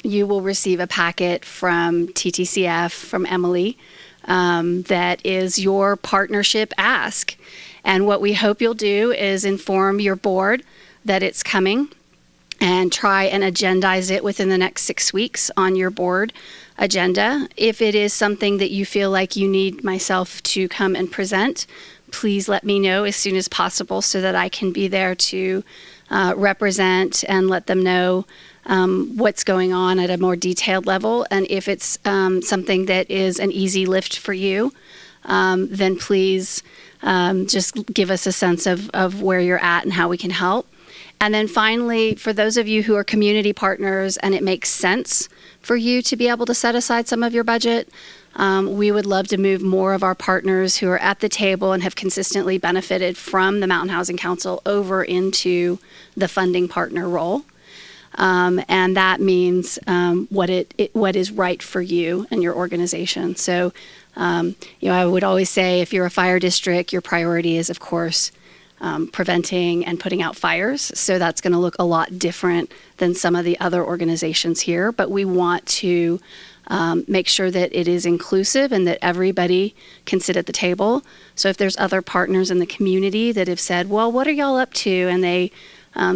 you will receive a packet from TTCF, from Emily, that is your partnership ask. And what we hope you'll do is inform your board that it's coming and try and agendize it within the next 6 weeks on your board agenda. If it is something that you feel like you need myself to come and present, please let me know as soon as possible so that I can be there to represent and let them know what's going on at a more detailed level. And if it's something that is an easy lift for you, then please just give us a sense of where you're at and how we can help. And then finally, for those of you who are community partners and it makes sense for you to be able to set aside some of your budget, we would love to move more of our partners who are at the table and have consistently benefited from the Mountain Housing Council over into the funding partner role. And that means what is right for you and your organization. So, I would always say if you're a fire district, your priority is, of course, preventing and putting out fires. So that's going to look a lot different than some of the other organizations here. But we want to make sure that it is inclusive and that everybody can sit at the table. So if there's other partners in the community that have said, well, what are y'all up to? And they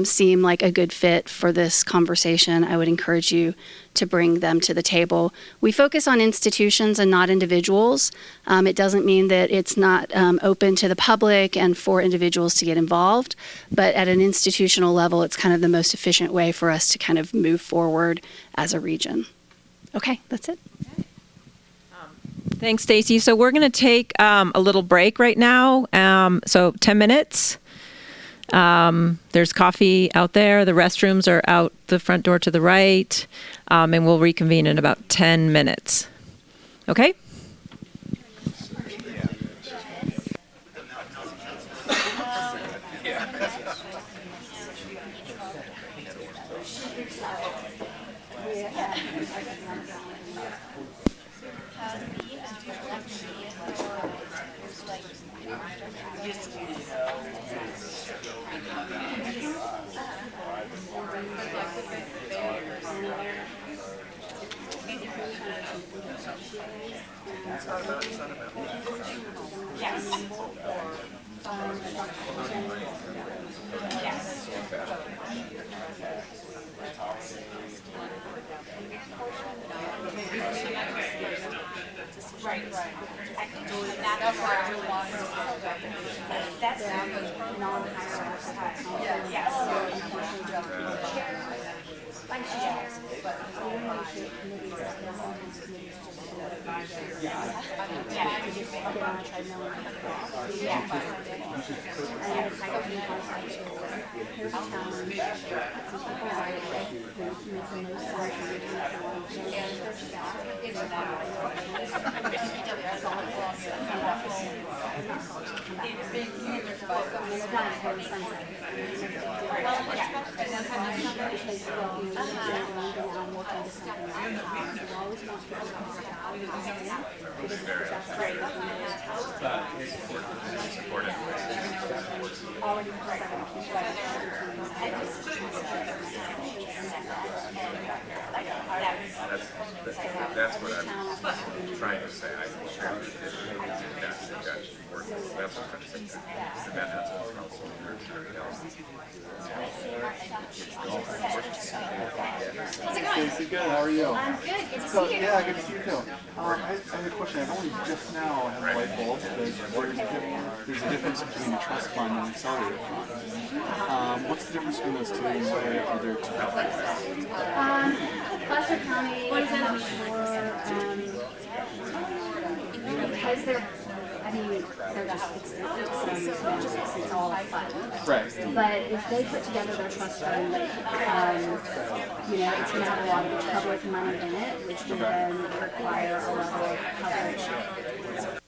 seem like a good fit for this conversation, I would encourage you to bring them to the table. We focus on institutions and not individuals. It doesn't mean that it's not open to the public and for individuals to get involved, but at an institutional level, it's kind of the most efficient way for us to kind of move forward as a region. Okay, that's it. Thanks, Stacey. So we're going to take a little break right now. So 10 minutes. There's coffee out there. The restrooms are out the front door to the right. And we'll reconvene in about 10 minutes. Okay? That's what I'm trying to say. I share that should be working. That's what I'm trying to say. And then that's what council Stacey, good. How are you? I'm good. Good to see you. Yeah, good to see you too. I have a question. I've only just now had a light bulb that there's a difference between a trust fund and an accelerator fund. What's the difference between those two, and why are there two different Placer County, I'm not sure, because they're, I mean, they're just, it's all fun. Right. But if they put together their trust fund, you know, it's going to have a lot of public money in it, which will then require a level of coverage.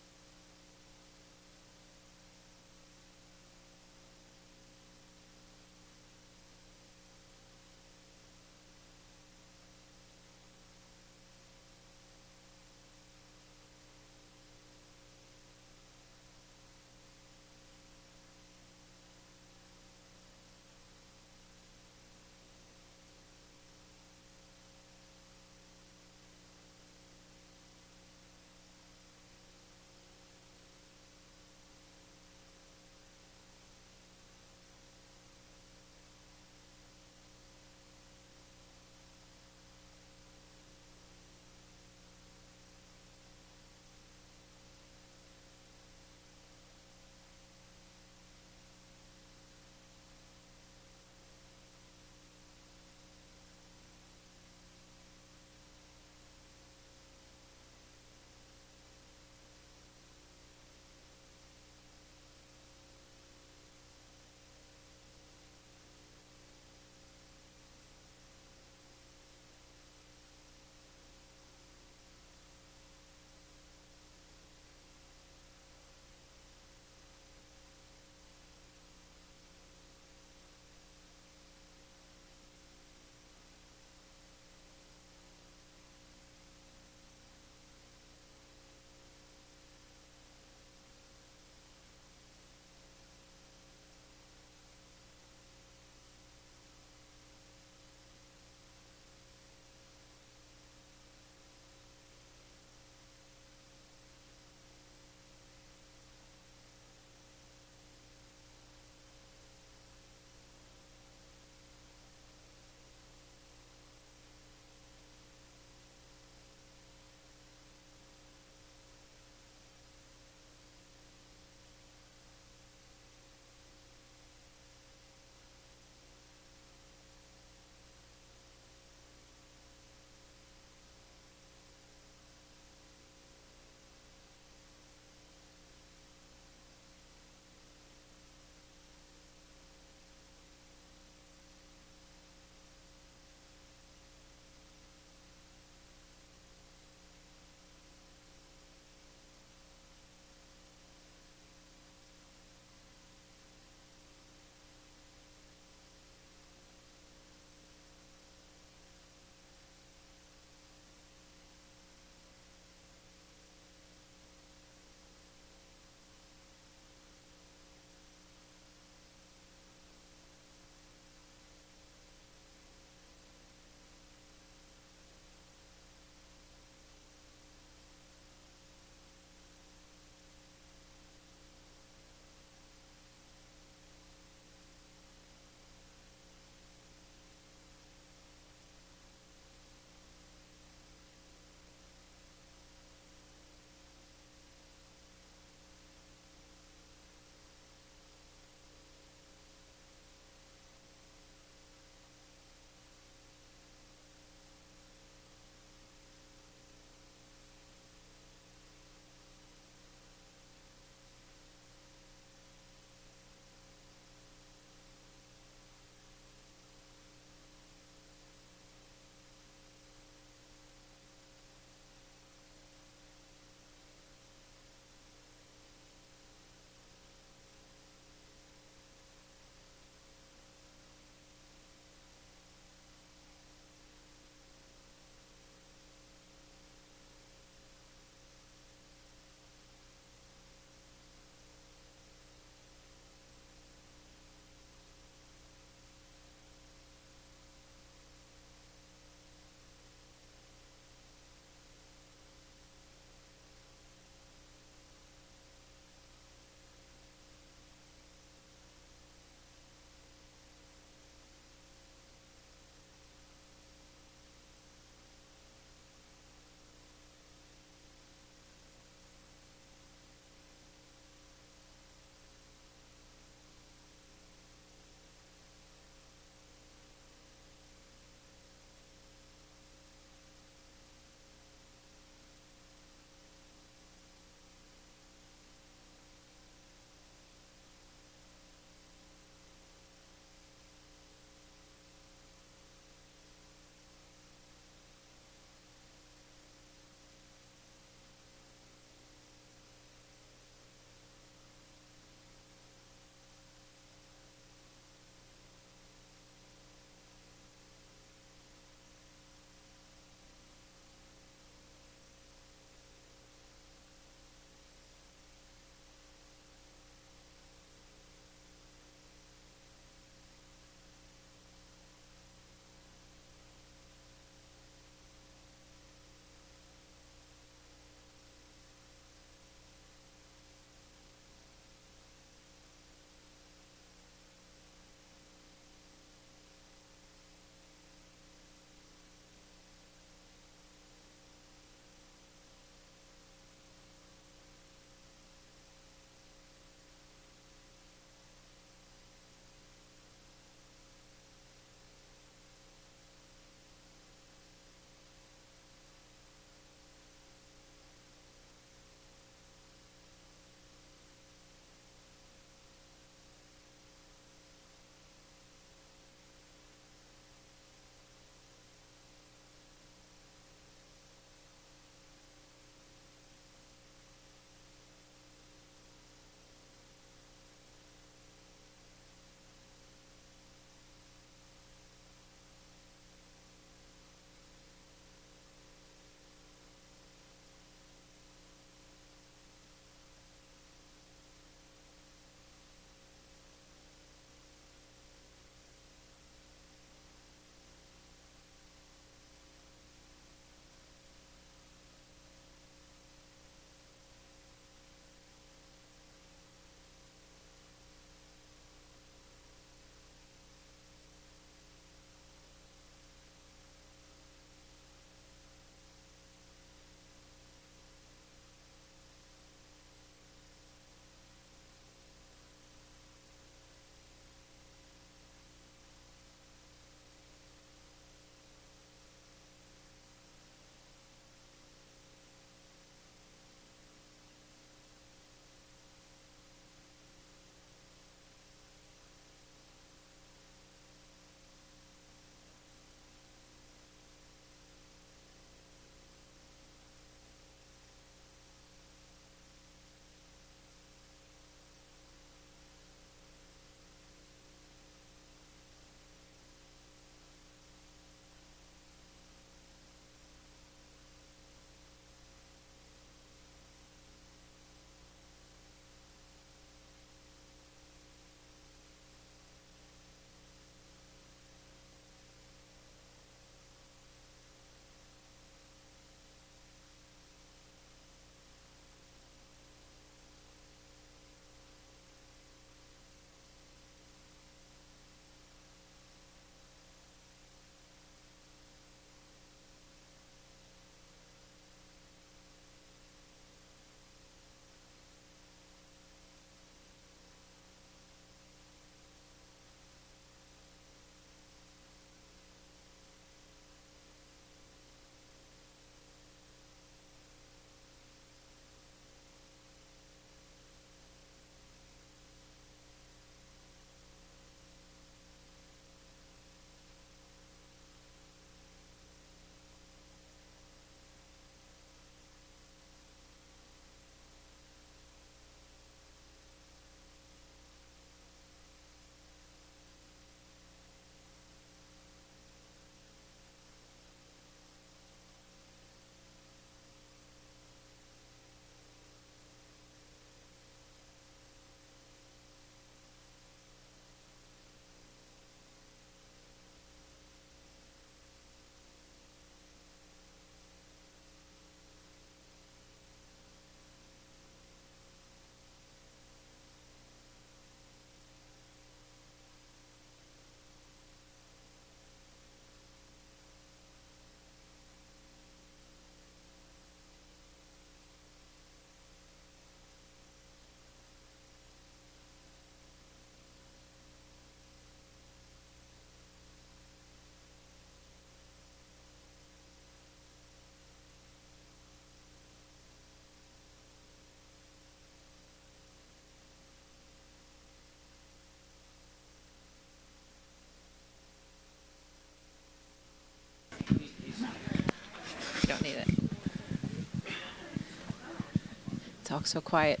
talk so quiet.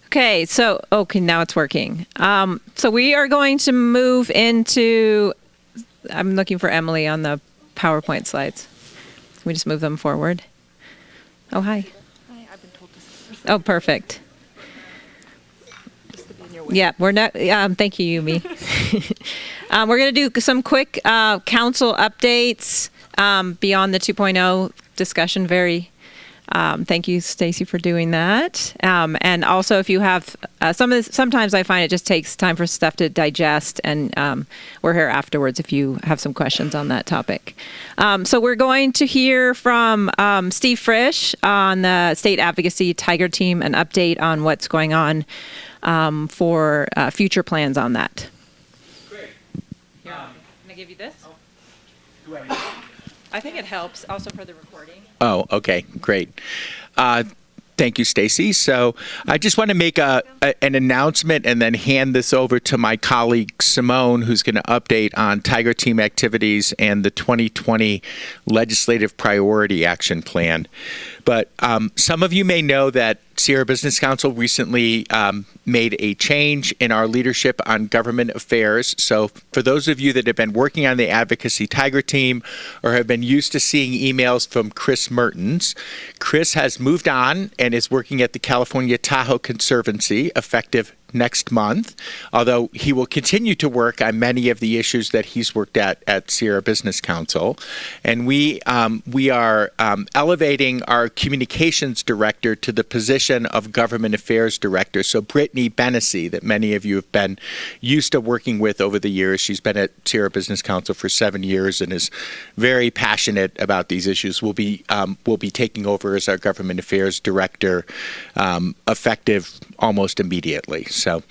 Okay, so now it's working. So we are going to move into. I'm looking for Emily on the PowerPoint slides. Can we just move them forward? Oh, hi. Hi, I've been told this. Oh, perfect. Yeah, we're not. Thank you, Yumi. We're going to do some quick council updates beyond the 2.0 discussion. Thank you, Stacy, for doing that. And also, if you have sometimes I find it just takes time for stuff to digest, and we're here afterwards if you have some questions on that topic. So we're going to hear from Steve Frisch on the State Advocacy Tiger Team, an update on what's going on for future plans on that. Great. Here, can I give you this? I think it helps also for the recording. Oh, okay, great. Thank you, Stacy. So I just want to make an announcement and then hand this over to my colleague Simone, who's going to update on Tiger Team activities and the 2020 Legislative Priority Action Plan. But some of you may know that Sierra Business Council recently made a change in our leadership on government affairs. So for those of you that have been working on the Advocacy Tiger Team or have been used to seeing emails from Chris Mertens, Chris has moved on and is working at the California Tahoe Conservancy effective next month, although he will continue to work on many of the issues that he's worked at Sierra Business Council. And we are elevating our communications director to the position of government affairs director. So Brittany Benessy, that many of you have been used to working with over the years, she's been at Sierra Business Council for 7 years and is very passionate about these issues, will be taking over as our government affairs director effective almost immediately. So,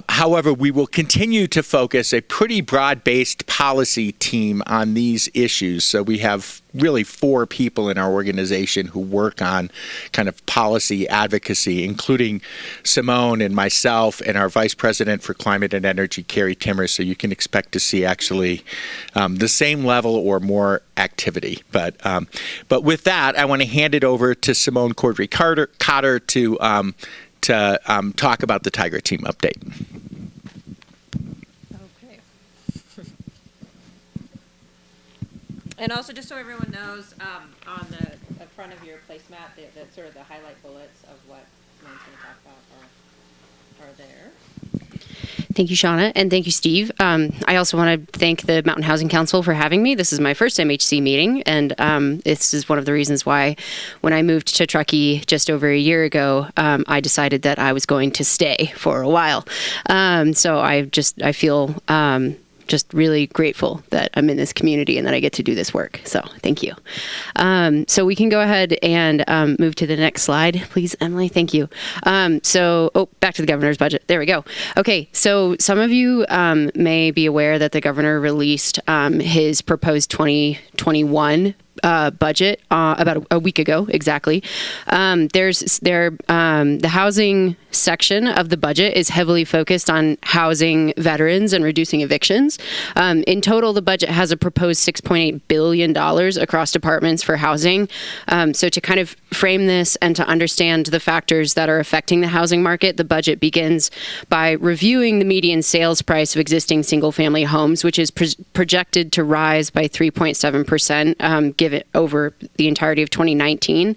however, we will continue to focus a pretty broad-based policy team on these issues. So we have really 4 people in our organization who work on kind of policy advocacy, including Simone and myself and our Vice President for Climate and Energy, Carrie Timmer. So you can expect to see actually the same level or more activity. But with that, I want to hand it over to Simone Cordry-Cotter to talk about the Tiger Team update. Okay. And also, just so everyone knows, on the front of your placemat, the sort of the highlight bullets of what Simone's going to talk about are there. Thank you, Shauna, and thank you, Steve. I also want to thank the Mountain Housing Council for having me. This is my first MHC meeting, and this is one of the reasons why when I moved to Truckee just over a year ago, I decided that I was going to stay for a while. So I feel just really grateful that I'm in this community and that I get to do this work. So thank you. So we can go ahead and move to the next slide, please, Emily. Thank you. Back to the governor's budget. There we go. Okay, so some of you may be aware that the governor released his proposed 2021 budget about a week ago, exactly. The housing section of the budget is heavily focused on housing veterans and reducing evictions. In total, the budget has a proposed $6.8 billion across departments for housing. So to kind of frame this and to understand the factors that are affecting the housing market, the budget begins by reviewing the median sales price of existing single-family homes, which is projected to rise by 3.7%, given over the entirety of 2019,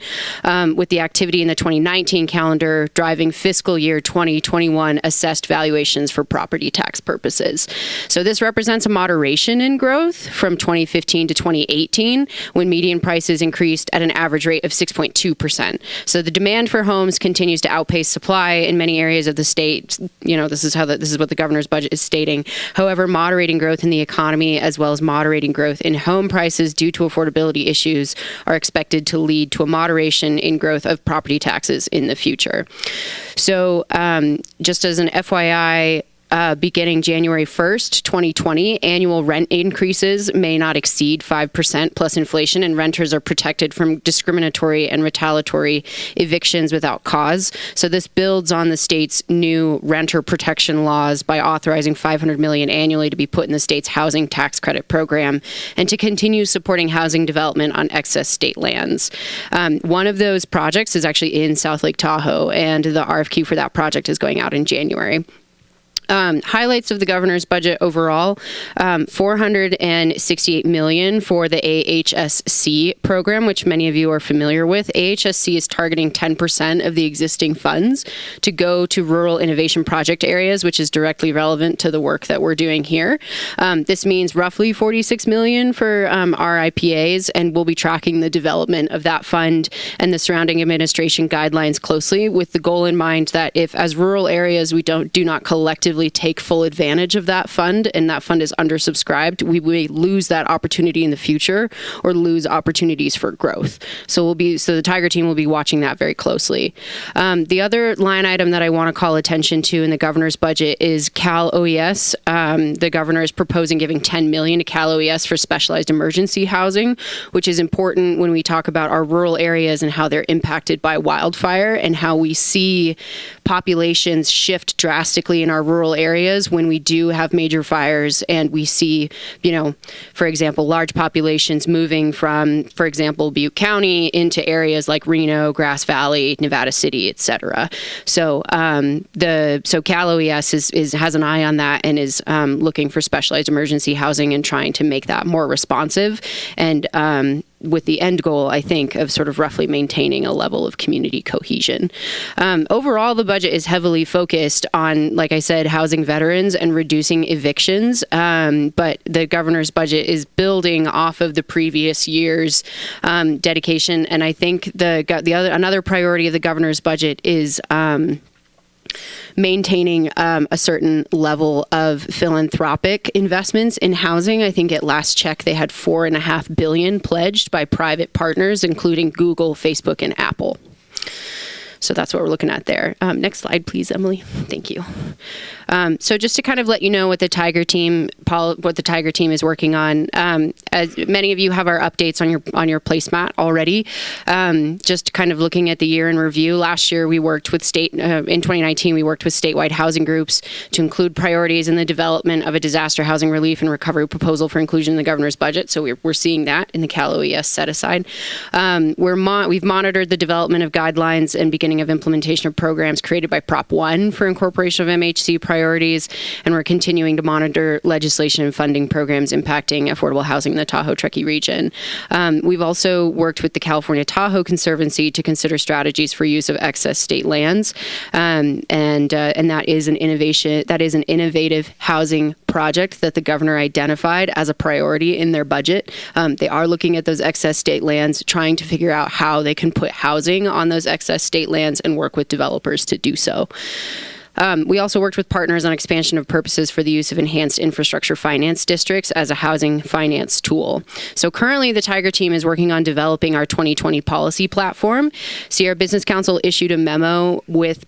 with the activity in the 2019 calendar driving fiscal year 2021 assessed valuations for property tax purposes. So this represents a moderation in growth from 2015 to 2018, when median prices increased at an average rate of 6.2%. So the demand for homes continues to outpace supply in many areas of the state. You know, this is what the governor's budget is stating. However, moderating growth in the economy as well as moderating growth in home prices due to affordability issues are expected to lead to a moderation in growth of property taxes in the future. So just as an FYI, beginning January 1st, 2020, annual rent increases may not exceed 5% plus inflation, and renters are protected from discriminatory and retaliatory evictions without cause. So this builds on the state's new renter protection laws by authorizing $500 million annually to be put in the state's housing tax credit program and to continue supporting housing development on excess state lands. One of those projects is actually in South Lake Tahoe, and the RFQ for that project is going out in January. Highlights of the governor's budget overall: $468 million for the AHSC program, which many of you are familiar with. AHSC is targeting 10% of the existing funds to go to rural innovation project areas, which is directly relevant to the work that we're doing here. This means roughly $46 million for RIPAs, and we'll be tracking the development of that fund and the surrounding administration guidelines closely, with the goal in mind that if, as rural areas, we do not collectively take full advantage of that fund and that fund is undersubscribed, we may lose that opportunity in the future or lose opportunities for growth. So the Tiger team will be watching that very closely. The other line item that I want to call attention to in the governor's budget is Cal OES. The governor is proposing giving $10 million to Cal OES for specialized emergency housing, which is important when we talk about our rural areas and how they're impacted by wildfire and how we see populations shift drastically in our rural areas when we do have major fires, and we see, for example, large populations moving from, for example, Butte County into areas like Reno, Grass Valley, Nevada City, etc. So Cal OES has an eye on that and is looking for specialized emergency housing and trying to make that more responsive, and with the end goal, I think, of sort of roughly maintaining a level of community cohesion. Overall, the budget is heavily focused on, like I said, housing veterans and reducing evictions. But the governor's budget is building off of the previous year's dedication. And I think another priority of the governor's budget is maintaining a certain level of philanthropic investments in housing. I think at last check they had $4.5 billion pledged by private partners, including Google, Facebook, and Apple. So that's what we're looking at there. Next slide, please, Emily. Thank you. So just to kind of let you know what the Tiger team is working on. As many of you have our updates on your placemat already. Just kind of looking at the year in review. Last year we worked with in 2019 we worked with statewide housing groups to include priorities in the development of a disaster housing relief and recovery proposal for inclusion in the governor's budget. So we're seeing that in the Cal OES set aside. We've monitored the development of guidelines and beginning of implementation of programs created by Prop 1 for incorporation of MHC priorities, and we're continuing to monitor legislation and funding programs impacting affordable housing in the Tahoe Truckee region. We've also worked with the California Tahoe Conservancy to consider strategies for use of excess state lands, and that is an innovative housing project that the governor identified as a priority in their budget. They are looking at those excess state lands, trying to figure out how they can put housing on those excess state lands and work with developers to do so. We also worked with partners on expansion of purposes for the use of enhanced infrastructure finance districts as a housing finance tool. So currently the Tiger team is working on developing our 2020 policy platform. Sierra Business Council issued a memo with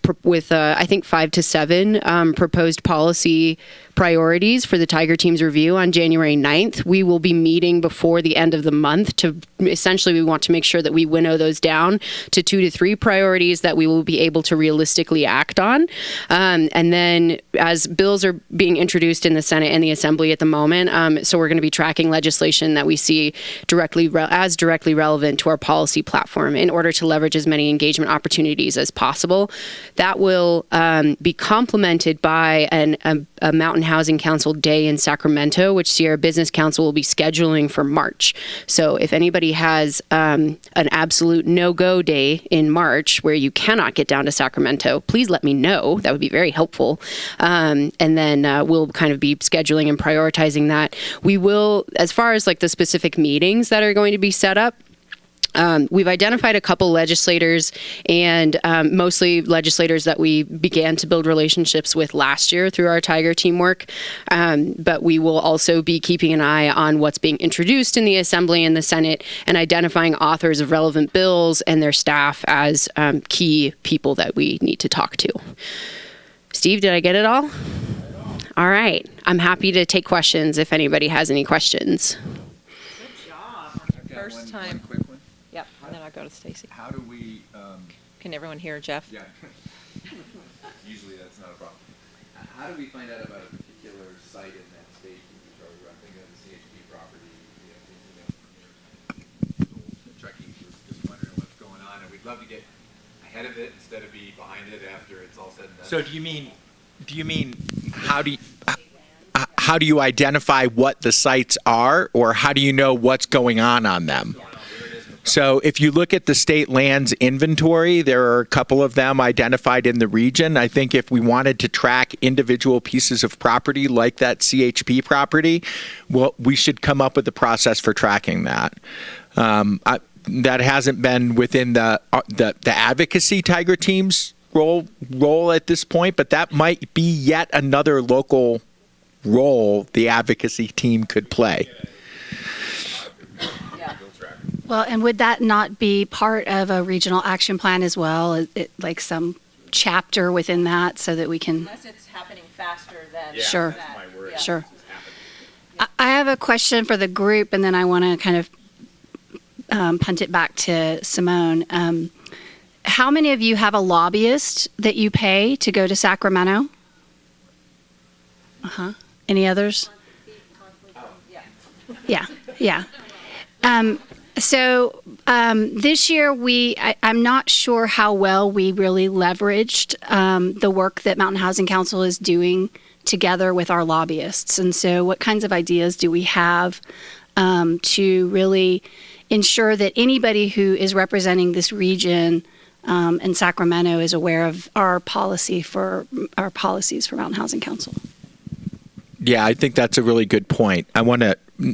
I think 5 to 7 proposed policy priorities for the Tiger team's review on January 9th. We will be meeting before the end of the month to essentially, we want to make sure that we winnow those down to 2 to 3 priorities that we will be able to realistically act on. And then as bills are being introduced in the Senate and the Assembly at the moment, so we're going to be tracking legislation that we see directly relevant to our policy platform in order to leverage as many engagement opportunities as possible. That will be complemented by a Mountain Housing Council Day in Sacramento, which Sierra Business Council will be scheduling for March. So if anybody has an absolute no-go day in March where you cannot get down to Sacramento, please let me know. That would be very helpful. And then we'll kind of be scheduling and prioritizing that. We will, as far as like the specific meetings that are going to be set up, we've identified a couple legislators, and mostly legislators that we began to build relationships with last year through our Tiger teamwork. But we will also be keeping an eye on what's being introduced in the Assembly and the Senate and identifying authors of relevant bills and their staff as key people that we need to talk to. Steve, did I get it all? All right. I'm happy to take questions if anybody has any questions. Good job. First time. One quick one. Yep, and then I'll go to Stacy. How do we? Can everyone hear Jeff? Yeah. Usually that's not a problem. How do we find out about a particular site in that state? I'm thinking of the CHP property, near Truckee. We're just wondering what's going on, and we'd love to get ahead of it instead of be behind it after it's all said and done. So do you mean how do you identify what the sites are, or how do you know what's going on them? So if you look at the state lands inventory, there are a couple of them identified in the region. I think if we wanted to track individual pieces of property like that CHP property, well, we should come up with a process for tracking that. That hasn't been within the advocacy Tiger Team's role at this point, but that might be yet another local role the advocacy team could play. Well, and would that not be part of a regional action plan as well, like some chapter within that, so that we can? Unless it's happening faster than Sure. that. My word. Yeah. Sure. I have a question for the group, and then I want to kind of punt it back to Simone. How many of you have a lobbyist that you pay to go to Sacramento? Any others? Yeah. So this year I'm not sure how well we really leveraged the work that Mountain Housing Council is doing together with our lobbyists. And so what kinds of ideas do we have to really ensure that anybody who is representing this region in Sacramento is aware of our policies for Mountain Housing Council? Yeah, I think that's a really good point.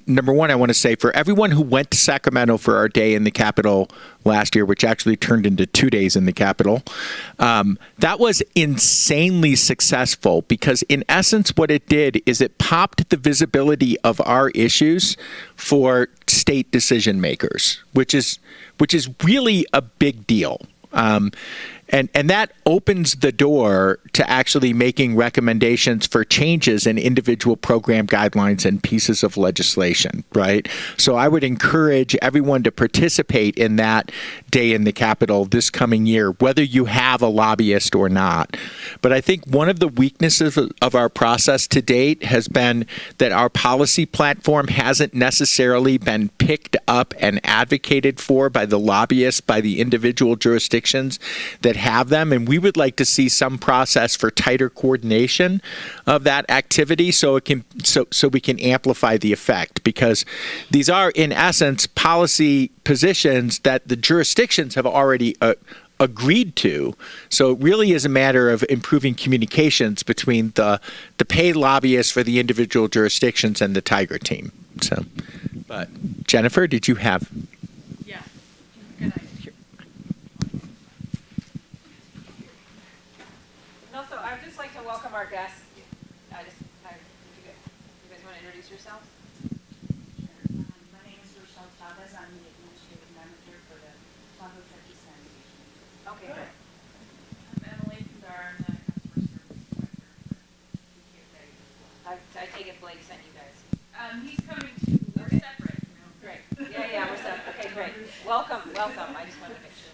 Number one, I want to say for everyone who went to Sacramento for our day in the Capitol last year, which actually turned into 2 days in the Capitol, that was insanely successful because in essence what it did is it popped the visibility of our issues for state decision makers, which is really a big deal. And that opens the door to actually making recommendations for changes in individual program guidelines and pieces of legislation, right? So I would encourage everyone to participate in that day in the Capitol this coming year, whether you have a lobbyist or not. But I think one of the weaknesses of our process to date has been that our policy platform hasn't necessarily been picked up and advocated for by the lobbyists, by the individual jurisdictions that have them, and we would like to see some process for tighter coordination of that activity so we can amplify the effect, because these are in essence policy positions that the jurisdictions have already agreed to. So it really is a matter of improving communications between the paid lobbyists for the individual jurisdictions and the Tiger Team. So, but Jennifer, did you have? Yeah. Good idea. And also, I would just like to welcome our guests. You guys want to introduce yourselves? My name is Rochelle Chavez. I'm the administrative manager for the Tahoe Truckee Sanitation. Okay, great. I'm Emily Pindar. I'm the customer service director for I take it Blake sent you guys. He's coming to. We're separate. Great. Yeah, we're set. Okay, great. Welcome. I just wanted to make sure.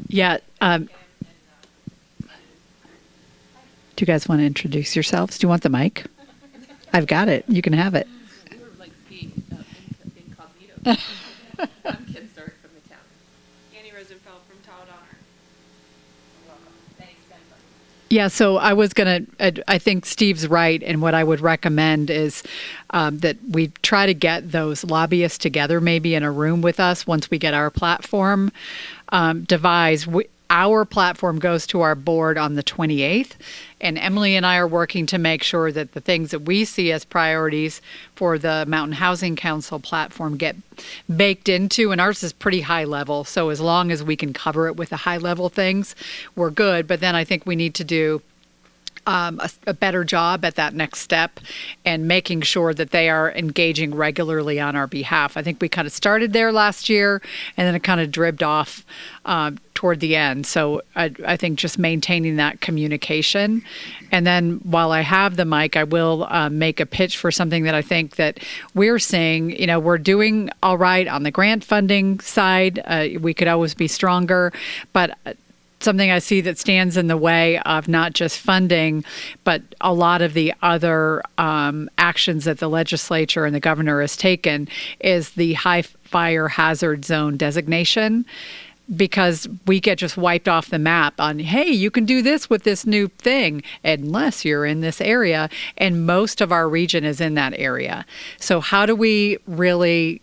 Yeah. Do you guys want to introduce yourselves? Do you want the mic? I've got it. You can have it. We're like being incognito. I'm Kim Stark from the town. Annie Rosenfeld from Tahoe Donner. Welcome. Thanks, Jennifer. Yeah, so I was going to, I think Steve's right, and what I would recommend is that we try to get those lobbyists together maybe in a room with us once we get our platform devised. Our platform goes to our board on the 28th, and Emily and I are working to make sure that the things that we see as priorities for the Mountain Housing Council platform get baked into, and ours is pretty high level, so as long as we can cover it with the high level things, we're good. But then I think we need to do a better job at that next step and making sure that they are engaging regularly on our behalf. I think we kind of started there last year, and then it kind of dribbed off toward the end. So I think just maintaining that communication. And then while I have the mic, I will make a pitch for something that I think that we're seeing. You know, we're doing all right on the grant funding side. We could always be stronger, but something I see that stands in the way of not just funding, but a lot of the other actions that the legislature and the governor has taken is the high fire hazard zone designation, because we get just wiped off the map on, hey, you can do this with this new thing unless you're in this area, and most of our region is in that area. So how do we really,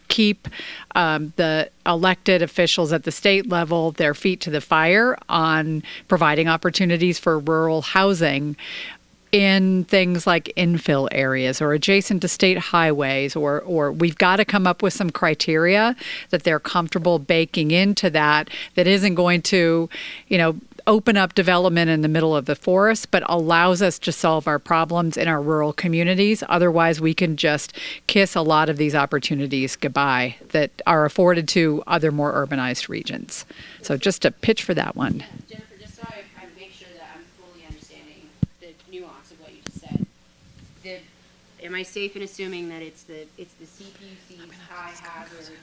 keep the elected officials at the state level their feet to the fire on providing opportunities for rural housing in things like infill areas or adjacent to state highways, or we've got to come up with some criteria that they're comfortable baking into that isn't going to, open up development in the middle of the forest, but allows us to solve our problems in our rural communities. Otherwise, we can just kiss a lot of these opportunities goodbye that are afforded to other more urbanized regions. So just a pitch for that one. Jennifer, just so I make sure that I'm fully understanding the nuance of what you just said. Am I safe in assuming that it's the CPUC's high hazard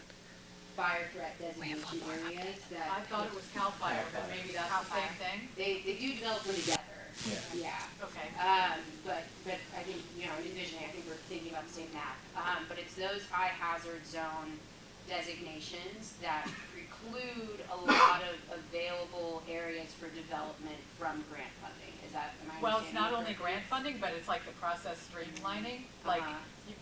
fire threat designation areas that I thought it was CAL FIRE, but maybe that's the same thing? they do develop them together. Yeah. Okay. But I think, envisioning, I think we're thinking about the same map. But it's those high hazard zone designations that preclude a lot of available areas for development from grant funding. Is that, am I Well, it's not only understanding grant funding, but it's like the process streamlining. Like,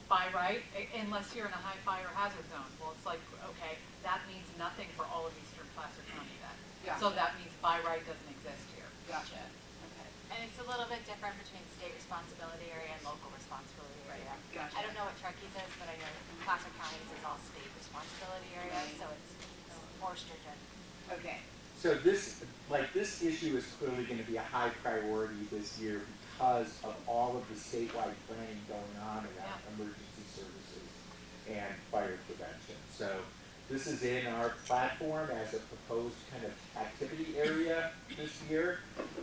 by right, unless you're in a high fire hazard zone. Well, it's like, okay, that means nothing for all of eastern Placer County then. Gotcha. So that means by right doesn't exist here. Gotcha. Okay. And it's a little bit different between state responsibility area and local responsibility area. Gotcha. I don't know what Truckee's is, but I know Placer County's is all state responsibility area, so it's more stringent. Okay. So this issue is clearly going to be a high priority this year because of all of the statewide planning going on around emergency services and fire prevention. So this is in our platform as a proposed kind of activity area this year,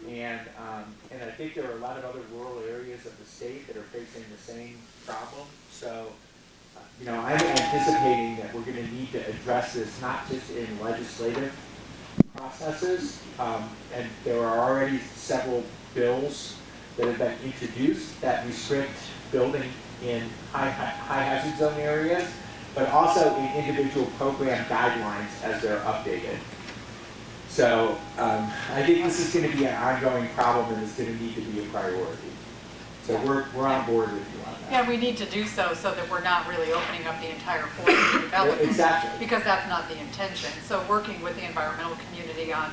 and I think there are a lot of other rural areas of the state that are facing the same problem. So, I'm anticipating that we're going to need to address this not just in legislative processes, and there are already several bills that have been introduced that restrict building in high hazard zone areas, but also in individual program guidelines as they're updated. So I think this is going to be an ongoing problem and it's going to need to be a priority. So we're on board with you on that. Yeah, we need to do so that we're not really opening up the entire forest for development. Exactly. Because that's not the intention. So working with the environmental community on,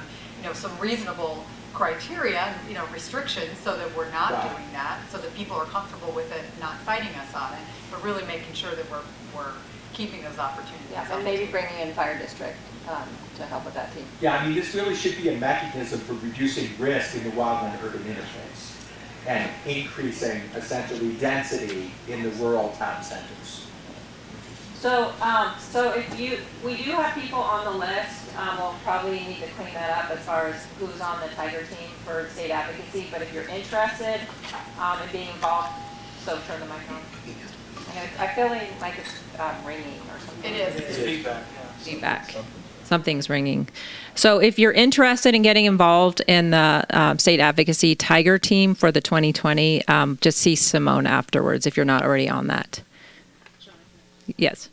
some reasonable criteria and, restrictions so that we're not doing that, so that people are comfortable with it, not fighting us on it, but really making sure that we're keeping those opportunities. Yeah, and maybe bringing in fire district to help with that too. Yeah, this really should be a mechanism for reducing risk in the wildland-urban interface and increasing, essentially, density in the rural town centers. So, if we do have people on the list, we'll probably need to clean that up as far as who's on the Tiger team for state advocacy, but if you're interested in being involved, so turn the mic on. I feel like it's ringing or something. It is. It's feedback. Feedback. Something's ringing. So if you're interested in getting involved in the state advocacy Tiger team for the 2020, just see Simone afterwards if you're not already on that. Yes.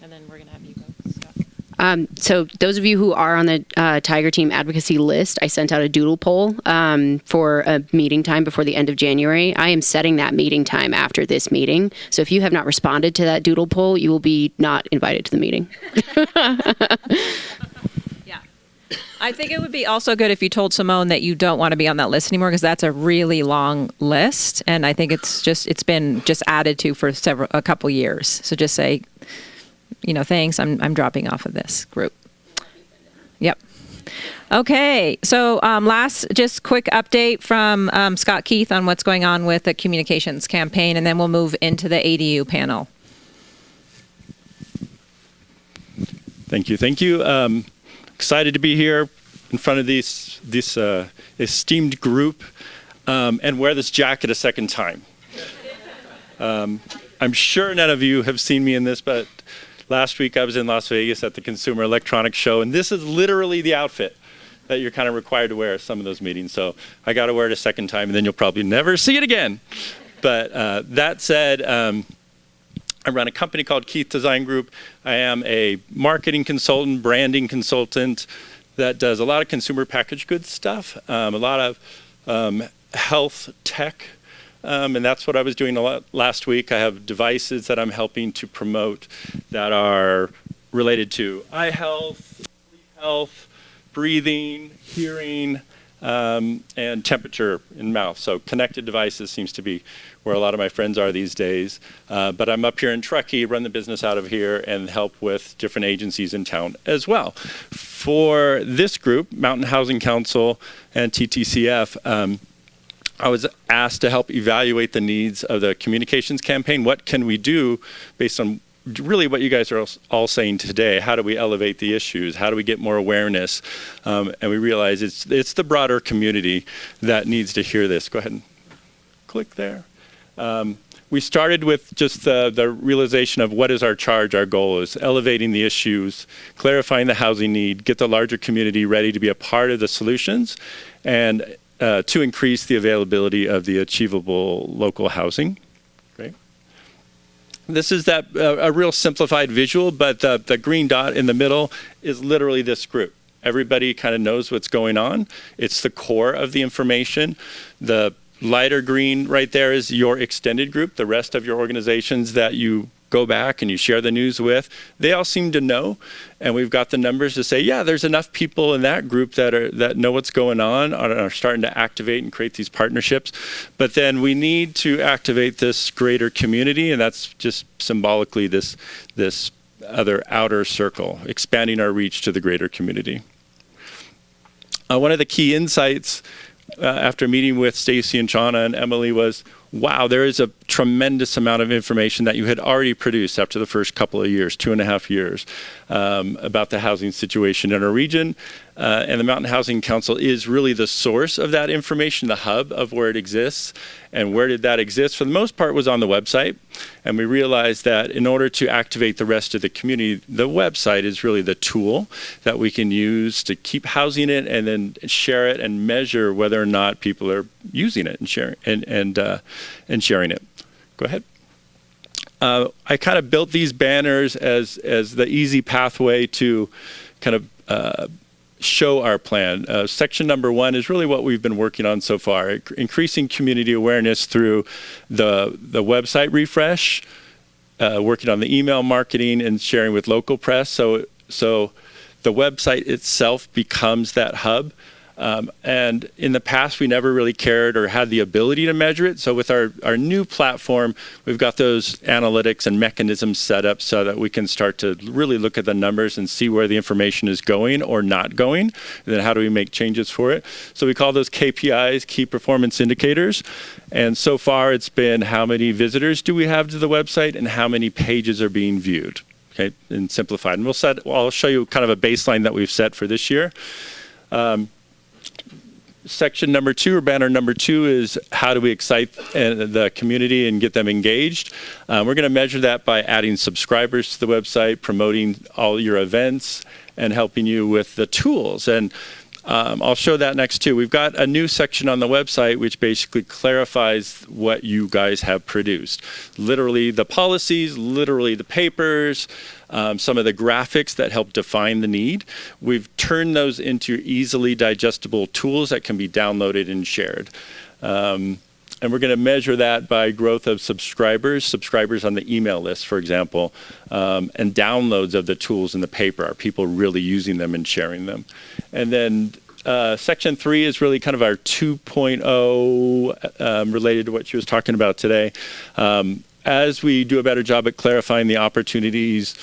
And then we're going to have you go, Scott. So those of you who are on the Tiger Team advocacy list, I sent out a doodle poll for a meeting time before the end of January. I am setting that meeting time after this meeting. So if you have not responded to that doodle poll, you will be not invited to the meeting. Yeah. I think it would be also good if you told Simone that you don't want to be on that list anymore, because that's a really long list, and I think it's been added to for a couple years. So just say, thanks, I'm dropping off of this group. Yep. Okay, so last, just quick update from Scott Keith on what's going on with the communications campaign, and then we'll move into the ADU panel. Thank you. Thank you. Excited to be here in front of this esteemed group and wear this jacket a second time. I'm sure none of you have seen me in this, but last week I was in Las Vegas at the Consumer Electronics Show, and this is literally the outfit that you're kind of required to wear at some of those meetings. So I got to wear it a second time, and then you'll probably never see it again. But that said, I run a company called Keith Design Group. I am a marketing consultant, branding consultant that does a lot of consumer packaged goods stuff, a lot of health tech, and that's what I was doing a lot last week. I have devices that I'm helping to promote that are related to eye health, sleep health, breathing, hearing, and temperature in mouth. So connected devices seems to be where a lot of my friends are these days. But I'm up here in Truckee, run the business out of here, and help with different agencies in town as well. For this group, Mountain Housing Council and TTCF, I was asked to help evaluate the needs of the communications campaign. What can we do based on really what you guys are all saying today? How do we elevate the issues? How do we get more awareness? And we realize it's the broader community that needs to hear this. Go ahead and click there. We started with just the realization of what is our charge. Our goal is elevating the issues, clarifying the housing need, get the larger community ready to be a part of the solutions, and to increase the availability of the achievable local housing. Great. This is a real simplified visual, but the green dot in the middle is literally this group. Everybody kind of knows what's going on. It's the core of the information. The lighter green right there is your extended group, the rest of your organizations that you go back and you share the news with. They all seem to know, and we've got the numbers to say, yeah, there's enough people in that group that know what's going on, are starting to activate and create these partnerships. But then we need to activate this greater community, and that's just symbolically this other outer circle, expanding our reach to the greater community. One of the key insights after meeting with Stacy and Shauna and Emily was, wow, there is a tremendous amount of information that you had already produced after the first couple of years, 2.5 years, about the housing situation in our region. And the Mountain Housing Council is really the source of that information, the hub of where it exists. And where did that exist? For the most part, was on the website. And we realized that in order to activate the rest of the community, the website is really the tool that we can use to keep housing it and then share it and measure whether or not people are using it and sharing and sharing it. Go ahead. I kind of built these banners as the easy pathway to kind of show our plan. Section number 1 is really what we've been working on so far, increasing community awareness through the website refresh, working on the email marketing and sharing with local press. So the website itself becomes that hub. And in the past, we never really cared or had the ability to measure it. So with our new platform, we've got those analytics and mechanisms set up so that we can start to really look at the numbers and see where the information is going or not going. And then how do we make changes for it? So we call those KPIs, key performance indicators. And so far, it's been how many visitors do we have to the website and how many pages are being viewed. Okay, and simplified. And I'll show you kind of a baseline that we've set for this year. Section number 2, or banner number 2, is how do we excite the community and get them engaged. We're going to measure that by adding subscribers to the website, promoting all your events, and helping you with the tools. And I'll show that next too. We've got a new section on the website which basically clarifies what you guys have produced. Literally the policies, literally the papers, some of the graphics that help define the need. We've turned those into easily digestible tools that can be downloaded and shared. And we're going to measure that by growth of subscribers on the email list, for example, and downloads of the tools in the paper. Are people really using them and sharing them? And then Section 3 is really kind of our 2.0 related to what she was talking about today. As we do a better job at clarifying the opportunities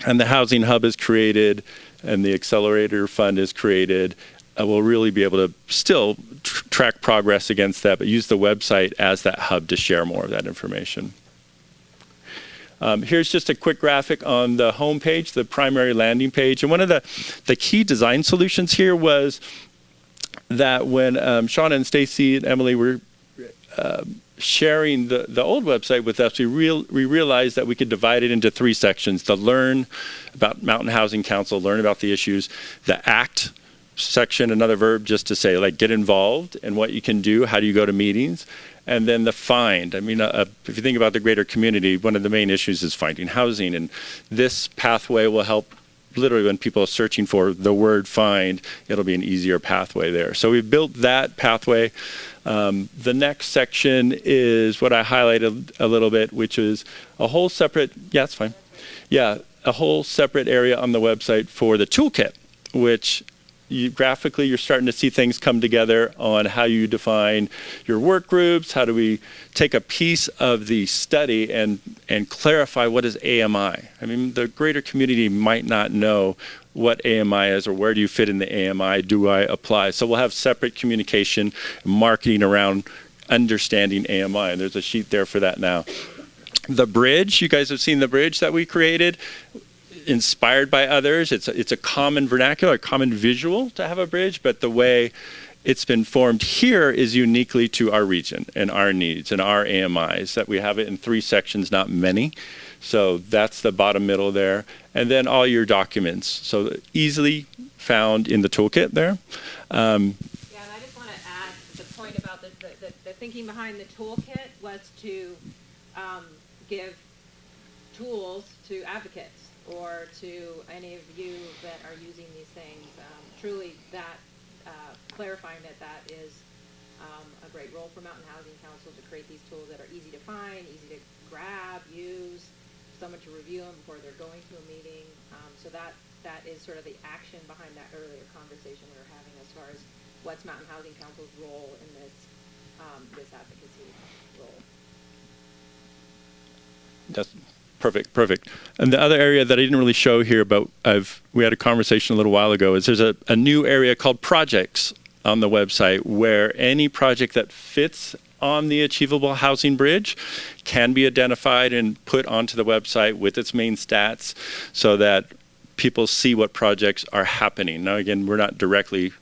and the Housing Hub is created, and the accelerator fund is created, we'll really be able to still track progress against that, but use the website as that hub to share more of that information. Here's just a quick graphic on the home page, the primary landing page. And one of the key design solutions here was that when Shauna and Stacy and Emily were sharing the old website with us, we realized that we could divide it into 3 sections: the learn about Mountain Housing Council, learn about the issues; the act section, another verb just to say, like, get involved and what you can do, how do you go to meetings; and then the find. I mean, if you think about the greater community, one of the main issues is finding housing, and this pathway will help. Literally, when people are searching for the word find, it'll be an easier pathway there. So we've built that pathway. The next section is what I highlighted a little bit, which is a whole separate, yeah, it's fine. Yeah, a whole separate area on the website for the toolkit, which graphically you're starting to see things come together on how you define your work groups. How do we take a piece of the study and clarify what is AMI? I mean, the greater community might not know what AMI is, or where do you fit in the AMI? Do I apply? So we'll have separate communication, marketing around understanding AMI, and there's a sheet there for that now. The bridge, you guys have seen the bridge that we created, inspired by others. It's a common vernacular, a common visual to have a bridge, but the way it's been formed here is uniquely to our region and our needs and our AMIs, that we have it in 3 sections, not many. So that's the bottom middle there. And then all your documents. So easily found in the toolkit there. Yeah, and I just want to add the point about the thinking behind the toolkit was to give tools to advocates or to any of you that are using these things. Truly, that clarifying that is a great role for Mountain Housing Council to create these tools that are easy to find, easy to grab, use, someone to review them before they're going to a meeting. So that is sort of the action behind that earlier conversation we were having as far as what's Mountain Housing Council's role in this advocacy role. That's perfect. And the other area that I didn't really show here, but we had a conversation a little while ago, is there's a new area called projects on the website, where any project that fits on the Achievable Housing Bridge can be identified and put onto the website with its main stats so that people see what projects are happening. Now, again, we're not directly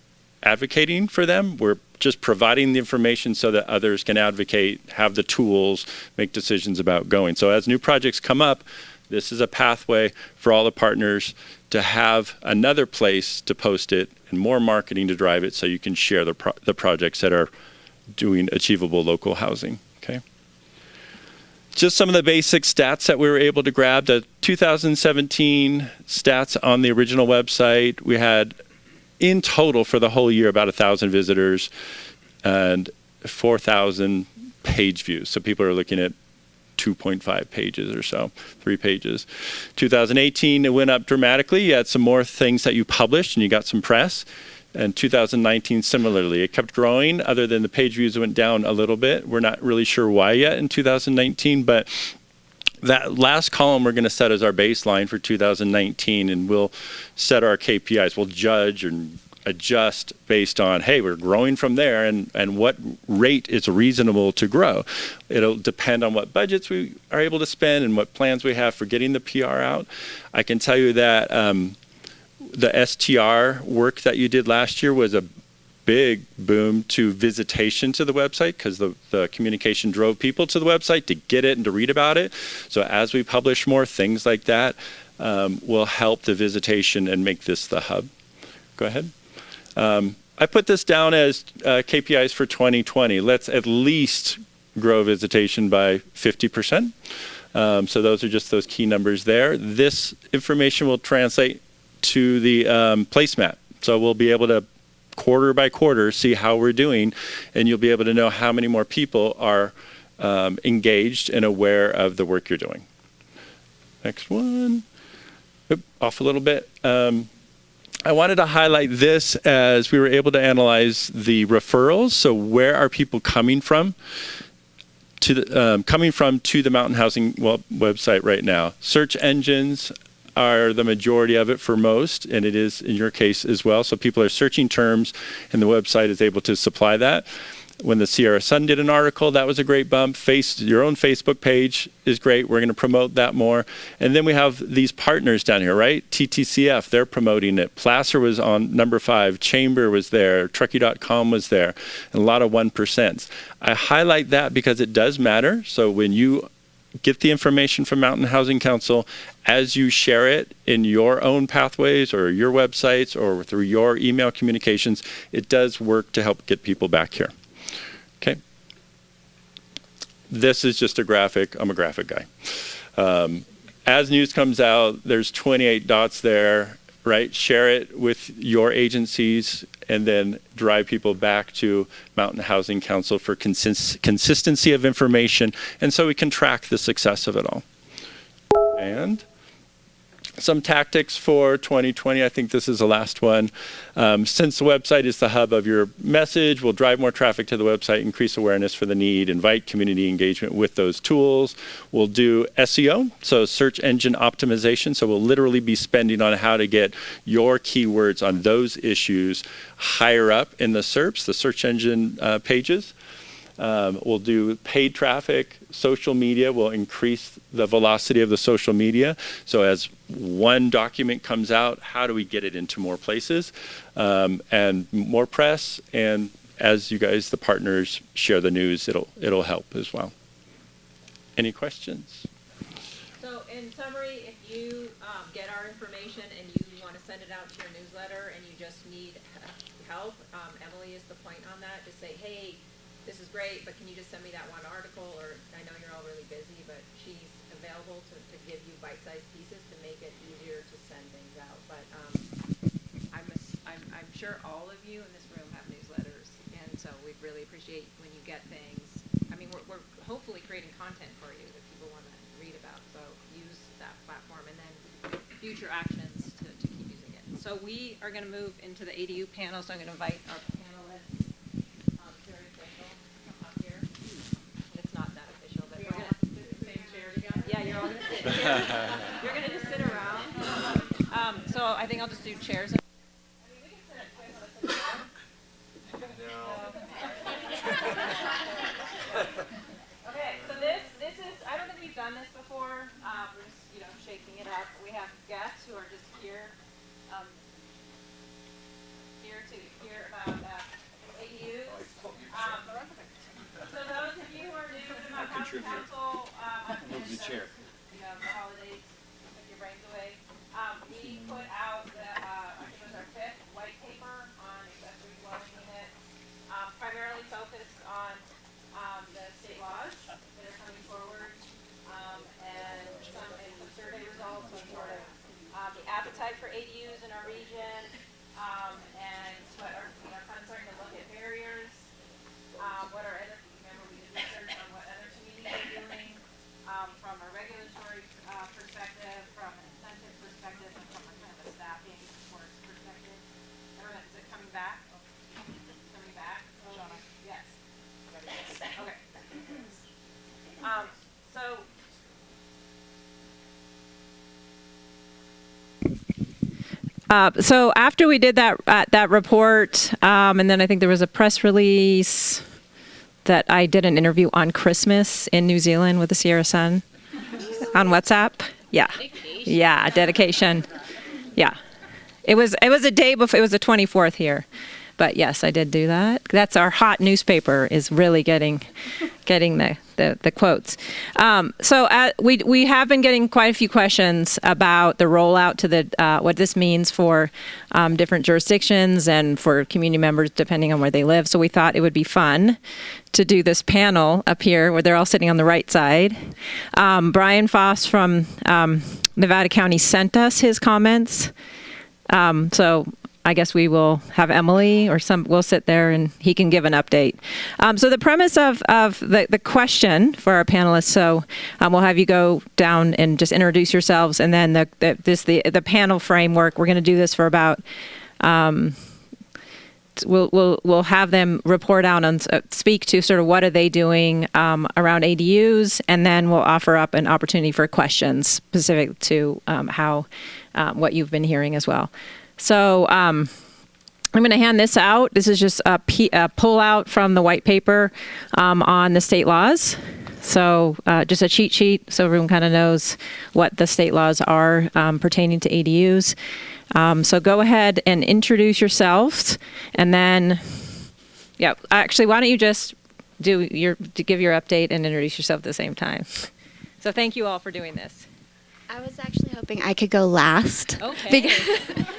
advocating for them. We're just providing the information so that others can advocate, have the tools, make decisions about going. So as new projects come up, this is a pathway for all the partners to have another place to post it and more marketing to drive it so you can share the projects that are doing achievable local housing. Okay. Just some of the basic stats that we were able to grab. The 2017 stats on the original website, we had in total for the whole year about 1,000 visitors and 4,000 page views. So people are looking at 2.5 pages or so, 3 pages. 2018, it went up dramatically. You had some more things that you published and you got some press. And 2019, similarly, it kept growing, other than the page views went down a little bit. We're not really sure why yet in 2019, but that last column we're going to set as our baseline for 2019, and we'll set our KPIs. We'll judge and adjust based on, hey, we're growing from there, and what rate is reasonable to grow. It'll depend on what budgets we are able to spend and what plans we have for getting the PR out. I can tell you that the STR work that you did last year was a big boom to visitation to the website, because the communication drove people to the website to get it and to read about it. So as we publish more things like that, will help the visitation and make this the hub. Go ahead. I put this down as KPIs for 2020. Let's at least grow visitation by 50%. So those are just those key numbers there. This information will translate to the placemat. So we'll be able to quarter by quarter see how we're doing, and you'll be able to know how many more people are engaged and aware of the work you're doing. Next one. Off a little bit. I wanted to highlight this as we were able to analyze the referrals. So where are people coming from to the Mountain Housing website right now? Search engines are the majority of it for most, and it is in your case as well. So people are searching terms, and the website is able to supply that. When the Sierra Sun did an article, that was a great bump. Your own Facebook page is great. We're going to promote that more. And then we have these partners down here, right? TTCF, they're promoting it. Placer was on number 5. Chamber was there. Truckee.com was there. And a lot of 1%. I highlight that because it does matter. So when you get the information from Mountain Housing Council, as you share it in your own pathways or your websites or through your email communications, it does work to help get people back here. Okay. This is just a graphic. I'm a graphic guy. As news comes out, there's 28 dots there, right? Share it with your agencies and then drive people back to Mountain Housing Council for consistency of information, and so we can track the success of it all. And some tactics for 2020. I think this is the last one. Since the website is the hub of your message, we'll drive more traffic to the website, increase awareness for the need, invite community engagement with those tools. We'll do SEO, so search engine optimization. So we'll literally be spending on how to get your keywords on those issues higher up in the SERPs, the search engine pages. We'll do paid traffic. Social media will increase the velocity of the social media. So as one document comes out, how do we get it into more places and more press? And as you guys, the partners, share the news, it'll help as well. Any questions? So in summary, if you get our information and you want to send it out to your newsletter and you just need help, Emily is the point on that. Just say, hey, this is great, but can you just send me that one article? Or I know you're all really busy, but she's available to give you bite-sized pieces to make it easier to send things out. But I'm sure all of you in this room have newsletters, and so we'd really appreciate when you get things. I mean, we're hopefully creating content for you that people want to read about, so use that platform, and then future actions to keep using it. So we are going to move into the ADU panel, so I'm going to invite our panelists. Yeah, you're all going to sit here. You're going to just sit around. So I think I'll just do chairs. Okay, so this is, I don't think we've done this before. We're just, shaking it up. We have guests who are just here, here to hear about ADUs. So those of you who are new to my Housing Council, move the chair. The holidays took your brains away. We put out I think it was our 5th white paper on accessory dwelling units, primarily focused on the state laws that are coming forward, and some survey results on sort of the appetite for ADUs in our region, and what are kind of starting to look at barriers. What are other, remember we did research on what other communities are doing from a regulatory perspective, from an incentive perspective, and from a kind of a staffing support perspective. Everyone, is it coming back? Coming back? Shauna? Yes. Okay. So after we did that report, and then I think there was a press release that I did an interview on Christmas in New Zealand with the Sierra Sun on WhatsApp. Yeah. Yeah, dedication. Yeah. It was a day before, it was the 24th here. But yes, I did do that. That's our hot newspaper, is really getting the quotes. So we have been getting quite a few questions about the rollout to the what this means for different jurisdictions and for community members depending on where they live. So we thought it would be fun to do this panel up here where they're all sitting on the right side. Brian Foss from Nevada County sent us his comments. So I guess we will have Emily or we'll sit there and he can give an update. So the premise of the question for our panelists, so we'll have you go down and just introduce yourselves, and then the panel framework, we're going to do this for about we'll have them report out and speak to sort of what are they doing around ADUs, and then we'll offer up an opportunity for questions specific to how what you've been hearing as well. So I'm going to hand this out. This is just a pull out from the white paper on the state laws. So just a cheat sheet so everyone kind of knows what the state laws are pertaining to ADUs. So go ahead and introduce yourselves, and then, yeah, actually, why don't you just give your update and introduce yourself at the same time. So thank you all for doing this. I was actually hoping I could go last. Okay.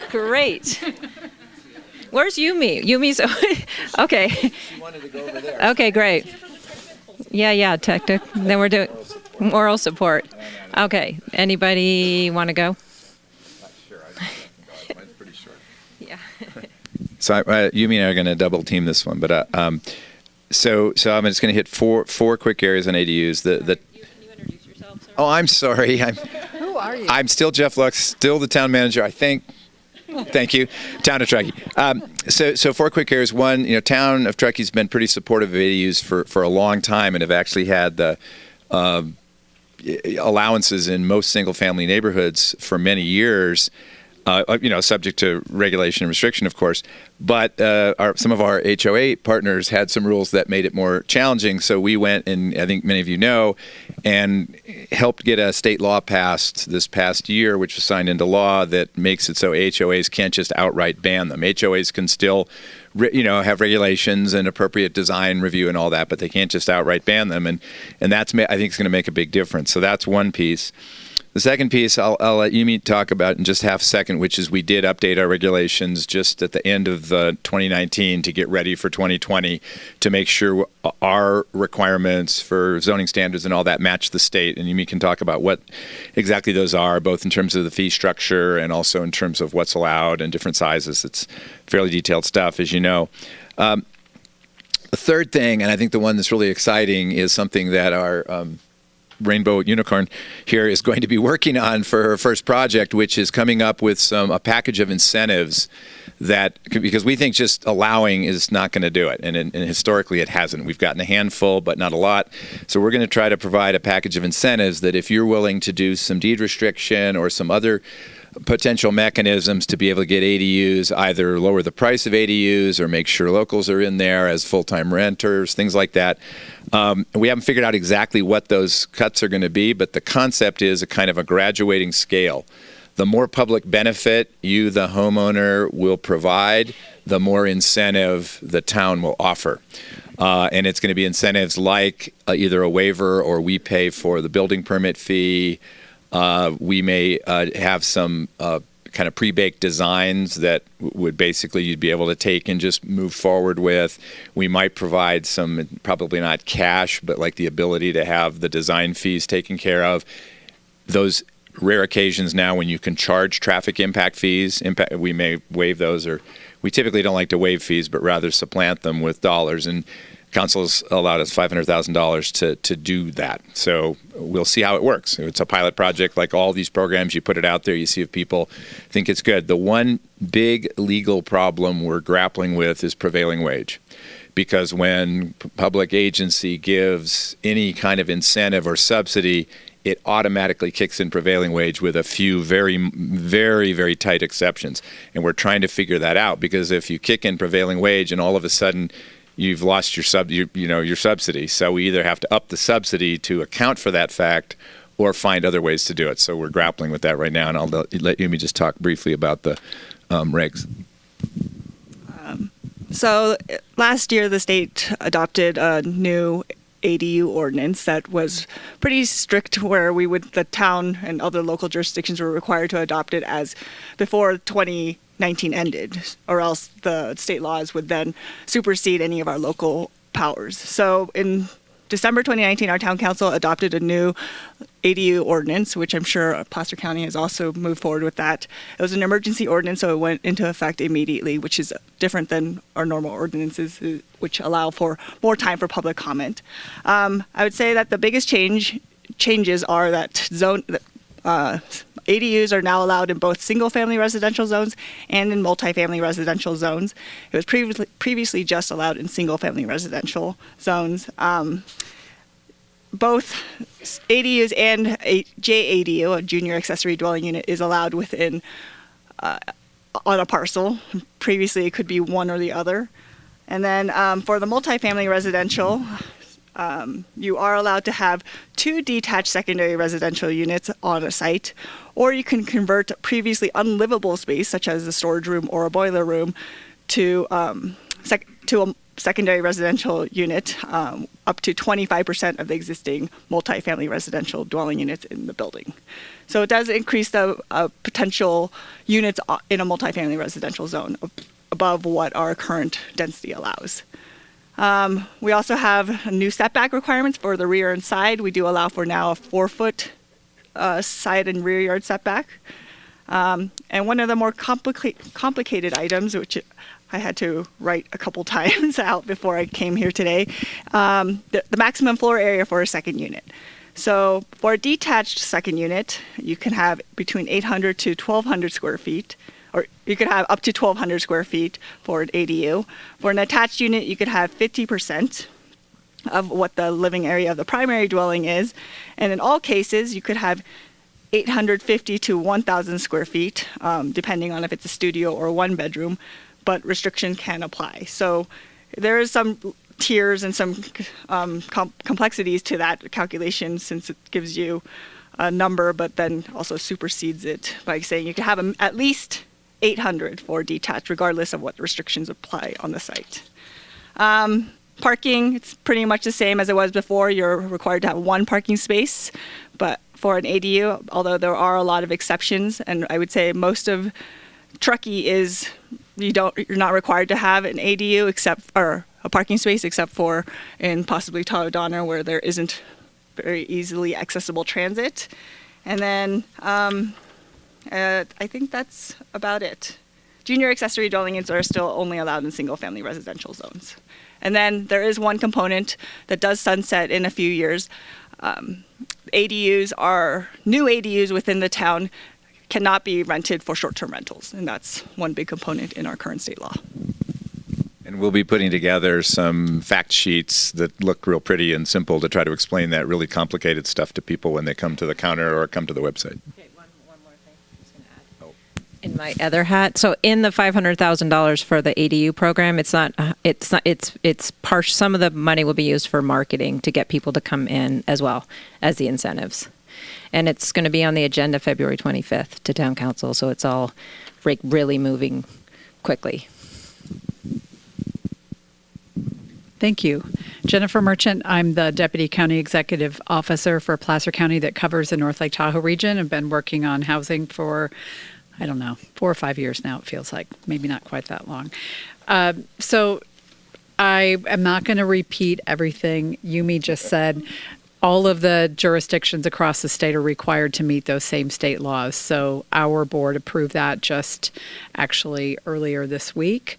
Great. Where's Yumi? Yumi's okay. She wanted to go over there. Okay, great. Yeah. Then we're doing moral support. Okay. Anybody want to go? Sure. Mine's pretty short. Yeah. So Yumi and I are going to double team this one, but so I'm just going to hit four quick areas on ADUs. Can you introduce yourself, sir? Oh, I'm sorry. Who are you? I'm still Jeff Lux, still the town manager, I think. Thank you. Town of Truckee. So four quick areas. One, town of Truckee's been pretty supportive of ADUs for a long time, and have actually had the allowances in most single-family neighborhoods for many years. Subject to regulation and restriction, of course. But some of our HOA partners had some rules that made it more challenging. So we went, and I think many of you know, and helped get a state law passed this past year, which was signed into law, that makes it so HOAs can't just outright ban them. HOAs can still, have regulations and appropriate design review and all that, but they can't just outright ban them. And that's, I think, is going to make a big difference. So that's one piece. The second piece I'll let Yumi talk about in just half a second, which is we did update our regulations just at the end of 2019 to get ready for 2020 to make sure our requirements for zoning standards and all that match the state. And Yumi can talk about what exactly those are, both in terms of the fee structure and also in terms of what's allowed and different sizes. It's fairly detailed stuff, as you know. The third thing, and I think the one that's really exciting, is something that our Rainbow Unicorn here is going to be working on for her first project, which is coming up with a package of incentives because we think just allowing is not going to do it. And historically it hasn't. We've gotten a handful, but not a lot. So we're going to try to provide a package of incentives that if you're willing to do some deed restriction or some other potential mechanisms to be able to get ADUs, either lower the price of ADUs or make sure locals are in there as full-time renters, things like that. We haven't figured out exactly what those cuts are going to be, but the concept is a kind of a graduating scale. The more public benefit you, the homeowner, will provide, the more incentive the town will offer. And it's going to be incentives like either a waiver or we pay for the building permit fee. We may have some kind of pre-baked designs that would basically you'd be able to take and just move forward with. We might provide some, probably not cash, but like the ability to have the design fees taken care of. Those rare occasions now when you can charge traffic impact fees, we may waive those, or we typically don't like to waive fees, but rather supplant them with dollars. And Council's allowed us $500,000 to do that. So we'll see how it works. It's a pilot project like all these programs. You put it out there, you see if people think it's good. The one big legal problem we're grappling with is prevailing wage. Because when public agency gives any kind of incentive or subsidy, it automatically kicks in prevailing wage with a few very, very, very tight exceptions. And we're trying to figure that out, because if you kick in prevailing wage and all of a sudden you've lost your subsidy. So we either have to up the subsidy to account for that fact or find other ways to do it. So we're grappling with that right now, and I'll let Yumi just talk briefly about the regs. So last year the state adopted a new ADU ordinance that was pretty strict, where the town and other local jurisdictions were required to adopt it as before 2019 ended, or else the state laws would then supersede any of our local powers. So in December 2019, our town council adopted a new ADU ordinance, which I'm sure Placer County has also moved forward with that. It was an emergency ordinance, so it went into effect immediately, which is different than our normal ordinances, which allow for more time for public comment. I would say that the biggest changes are that ADUs are now allowed in both single-family residential zones and in multifamily residential zones. It was previously just allowed in single-family residential zones. Both ADUs and a JADU, a junior accessory dwelling unit, is allowed within on a parcel. Previously, it could be one or the other. And then for the multifamily residential, you are allowed to have 2 detached secondary residential units on a site, or you can convert previously unlivable space, such as a storage room or a boiler room, to a secondary residential unit, up to 25% of the existing multifamily residential dwelling units in the building. So it does increase the potential units in a multifamily residential zone above what our current density allows. We also have new setback requirements for the rear and side. We do allow for now a 4-foot side and rear yard setback. And one of the more complicated items, which I had to write a couple times out before I came here today, the maximum floor area for a second unit. So for a detached second unit, you can have between 800 to 1,200 square feet, or you could have up to 1,200 square feet for an ADU. For an attached unit, you could have 50% of what the living area of the primary dwelling is. And in all cases, you could have 850 to 1,000 square feet, depending on if it's a studio or a 1-bedroom, but restriction can apply. So there is some tiers and some complexities to that calculation, since it gives you a number, but then also supersedes it by saying you can have at least 800 for detached, regardless of what restrictions apply on the site. Parking, it's pretty much the same as it was before. You're required to have 1 parking space, but for an ADU, although there are a lot of exceptions, and I would say most of Truckee is you're not required to have an ADU or a parking space, except for in possibly Tahoe, where there isn't very easily accessible transit. And then I think that's about it. Junior accessory dwelling units are still only allowed in single-family residential zones. And then there is one component that does sunset in a few years. ADUs are new ADUs within the town cannot be rented for short-term rentals, and that's one big component in our current state law. And we'll be putting together some fact sheets that look real pretty and simple to try to explain that really complicated stuff to people when they come to the counter or come to the website. Okay, one more thing I was going to add. Oh. In my other hat, so in the $500,000 for the ADU program, some of the money will be used for marketing to get people to come in, as well as the incentives. And it's going to be on the agenda February 25th to Town Council, so it's all really moving quickly. Thank you. Jennifer Merchant, I'm the Deputy County Executive Officer for Placer County that covers the North Lake Tahoe region. I've been working on housing for, 4 or 5 years now, it feels like. Maybe not quite that long. So I am not going to repeat everything Yumi just said. All of the jurisdictions across the state are required to meet those same state laws. So our board approved that just actually earlier this week.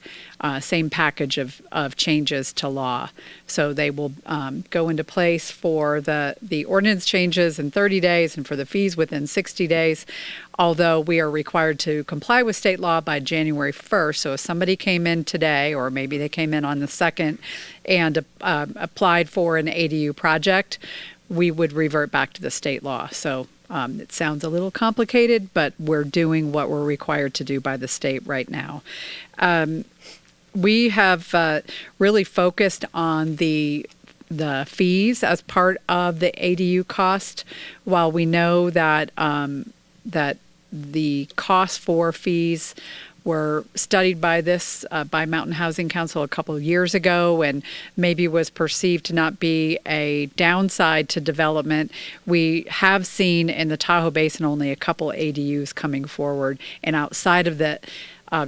Same package of changes to law. So they will go into place for the ordinance changes in 30 days and for the fees within 60 days, although we are required to comply with state law by January 1st. So if somebody came in today, or maybe they came in on the 2nd and applied for an ADU project, we would revert back to the state law. So it sounds a little complicated, but we're doing what we're required to do by the state right now. We have really focused on the fees as part of the ADU cost. While we know that that the cost for fees were studied by Mountain Housing Council a couple of years ago and maybe was perceived to not be a downside to development, we have seen in the Tahoe Basin only a couple ADUs coming forward, and outside of the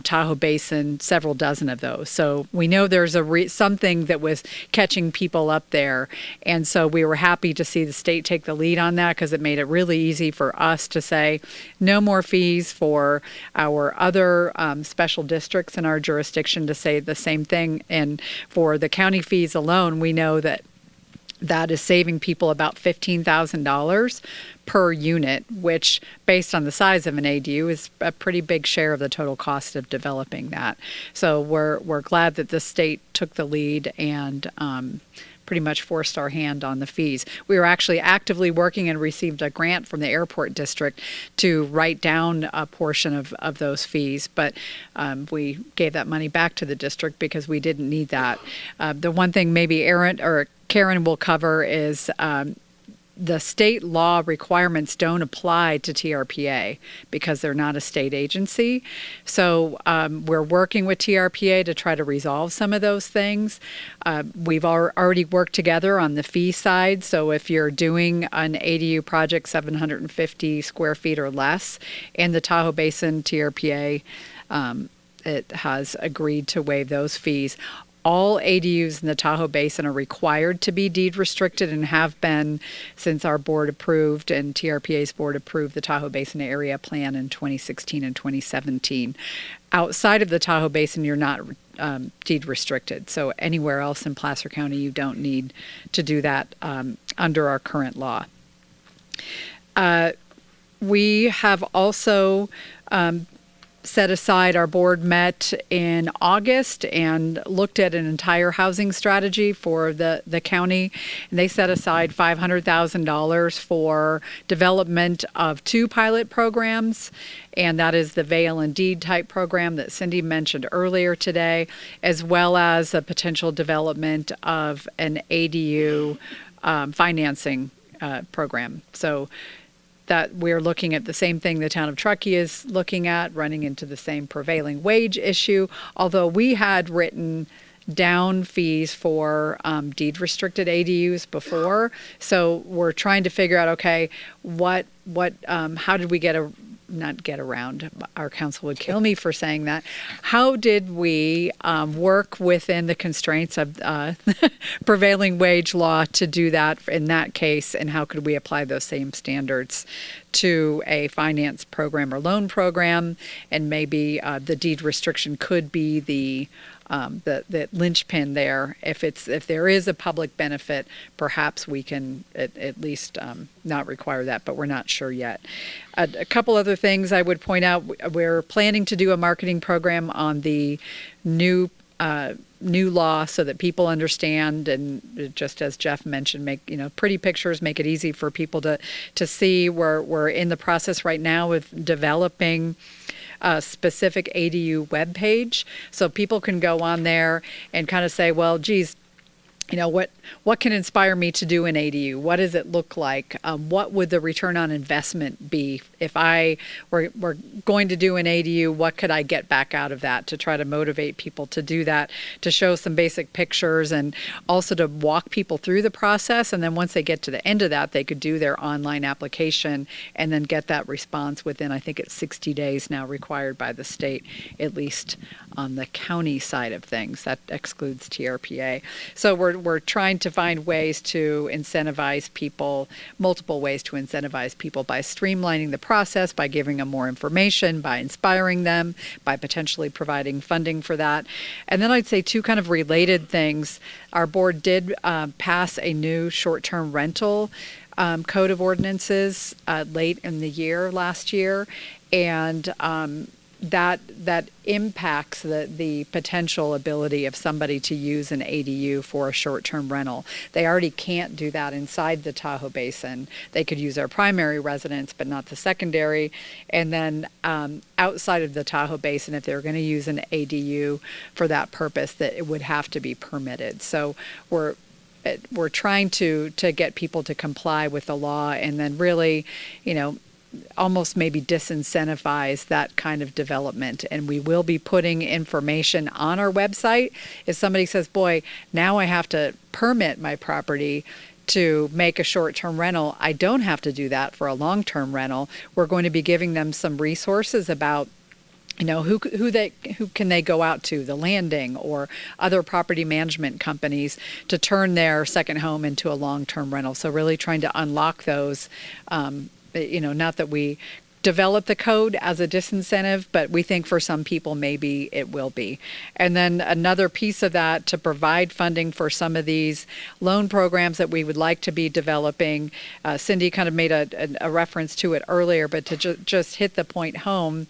Tahoe Basin, several dozen of those. So we know there's something that was catching people up there. And so we were happy to see the state take the lead on that, because it made it really easy for us to say no more fees for our other special districts in our jurisdiction to say the same thing. And for the county fees alone, we know that that is saving people about $15,000 per unit, which, based on the size of an ADU, is a pretty big share of the total cost of developing that. So we're glad that the state took the lead and pretty much forced our hand on the fees. We were actually actively working and received a grant from the airport district to write down a portion of those fees, but we gave that money back to the district because we didn't need that. The one thing maybe Karen will cover is the state law requirements don't apply to TRPA because they're not a state agency. So we're working with TRPA to try to resolve some of those things. We've already worked together on the fee side. So if you're doing an ADU project 750 square feet or less in the Tahoe Basin, TRPA it has agreed to waive those fees. All ADUs in the Tahoe Basin are required to be deed restricted and have been since our board approved and TRPA's board approved the Tahoe Basin Area Plan in 2016 and 2017. Outside of the Tahoe Basin, you're not deed restricted. So anywhere else in Placer County, you don't need to do that under our current law. We have also set aside, our board met in August and looked at an entire housing strategy for the county. And they set aside $500,000 for development of 2 pilot programs. And that is the Veil and Deed type program that Cindy mentioned earlier today, as well as a potential development of an ADU financing program. So that we're looking at the same thing the town of Truckee is looking at, running into the same prevailing wage issue, although we had written down fees for deed restricted ADUs before. So we're trying to figure out, okay, how did we not get around, our council would kill me for saying that. How did we work within the constraints of prevailing wage law to do that in that case, and how could we apply those same standards to a finance program or loan program? And maybe the deed restriction could be the linchpin there. If there is a public benefit, perhaps we can at least not require that, but we're not sure yet. A couple other things I would point out: we're planning to do a marketing program on the new law so that people understand, and just as Jeff mentioned, make pretty pictures, make it easy for people to see. We're in the process right now of developing a specific ADU webpage, so people can go on there and kind of say, well, geez, what can inspire me to do an ADU? What does it look like? What would the return on investment be if I were going to do an ADU? What could I get back out of that, to try to motivate people to do that, to show some basic pictures, and also to walk people through the process. And then once they get to the end of that, they could do their online application and then get that response within, I think it's 60 days now required by the state, at least on the county side of things. That excludes TRPA. So we're trying to find ways to incentivize people, multiple ways to incentivize people, by streamlining the process, by giving them more information, by inspiring them, by potentially providing funding for that. And then I'd say 2 kind of related things. Our board did pass a new short-term rental code of ordinances late in the year last year, and that impacts the potential ability of somebody to use an ADU for a short-term rental. They already can't do that inside the Tahoe Basin. They could use their primary residence, but not the secondary. And then outside of the Tahoe Basin, if they're going to use an ADU for that purpose, that it would have to be permitted. So we're trying to get people to comply with the law, and then really, almost maybe disincentivize that kind of development. And we will be putting information on our website. If somebody says, boy, now I have to permit my property to make a short-term rental, I don't have to do that for a long-term rental. We're going to be giving them some resources about who can they go out to, the Landing or other property management companies, to turn their second home into a long-term rental. So really trying to unlock those, not that we develop the code as a disincentive, but we think for some people maybe it will be. And then another piece of that, to provide funding for some of these loan programs that we would like to be developing. Cindy kind of made a reference to it earlier, but to just hit the point home,